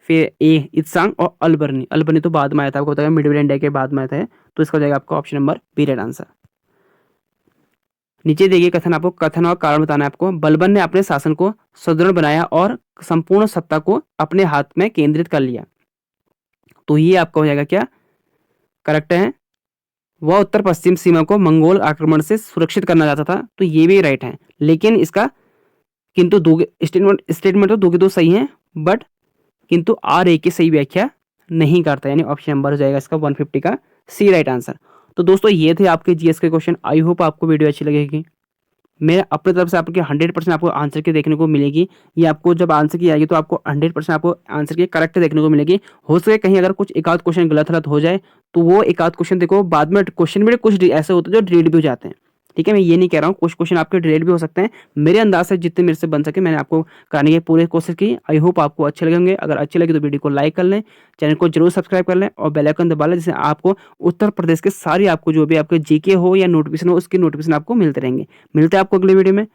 फिर ए इत्सांग और अलबर्नी। अलबर्नी तो बाद में आया था, आपको बताया मिडिल इंडिया के बाद में आया था। तो इसका हो जाएगा आपका option number B right answer. नीचे देखिए कथन, आपको कथन और कारण बताना है आपको। बलबन ने अपने शासन को सुदृढ़ बनाया और संपूर्ण सत्ता को अपने हाथ में केंद्रित कर लिया। तो ये आपका हो जाएगा क्या करेक्ट है। वह उत्तर पश्चिम सीमा को मंगोल आक्रमण से सुरक्षित करना चाहता था। तो ये भी राइट है, लेकिन इसका किंतु स्टेटमेंट तो 2 के 2 सही है, बट किंतु आर ए की सही व्याख्या नहीं करता, यानी ऑप्शन नंबर हो जाएगा इसका 150 का सी राइट आंसर। तो दोस्तों ये थे आपके जीएस के क्वेश्चन। आई होप आपको वीडियो अच्छी लगेगी। मैं अपनी तरफ से आपके 100% आपको आंसर की देखने को मिलेगी। ये आपको जब आंसर की आएगी तो आपको 100% आपको आंसर की करेक्ट देखने को मिलेगी। हो सके कहीं अगर कुछ एक आध क्वेश्चन गलत हो जाए तो वो एक आध क्वेश्चन देखो बाद में क्वेश्चन में कुछ ऐसे होते हैं जो डिलीट भी हो जाते हैं। ठीक है, मैं ये नहीं कह रहा हूँ, कुछ क्वेश्चन आपके डिलीट भी हो सकते हैं। मेरे अंदाज से जितने मेरे से बन सके मैंने आपको कराने की पूरी कोशिश की। आई होप आपको अच्छे लगेंगे। अगर अच्छे लगे तो वीडियो को लाइक कर लें, चैनल को जरूर सब्सक्राइब कर लें और बेल आइकन दबा लें, जिससे आपको उत्तर प्रदेश के सारी आपको जो भी आपके जीके हो या नोटिफिकेशन हो उसकी नोटिफिकेशन आपको मिलते रहेंगे। मिलते हैं आपको अगले वीडियो में।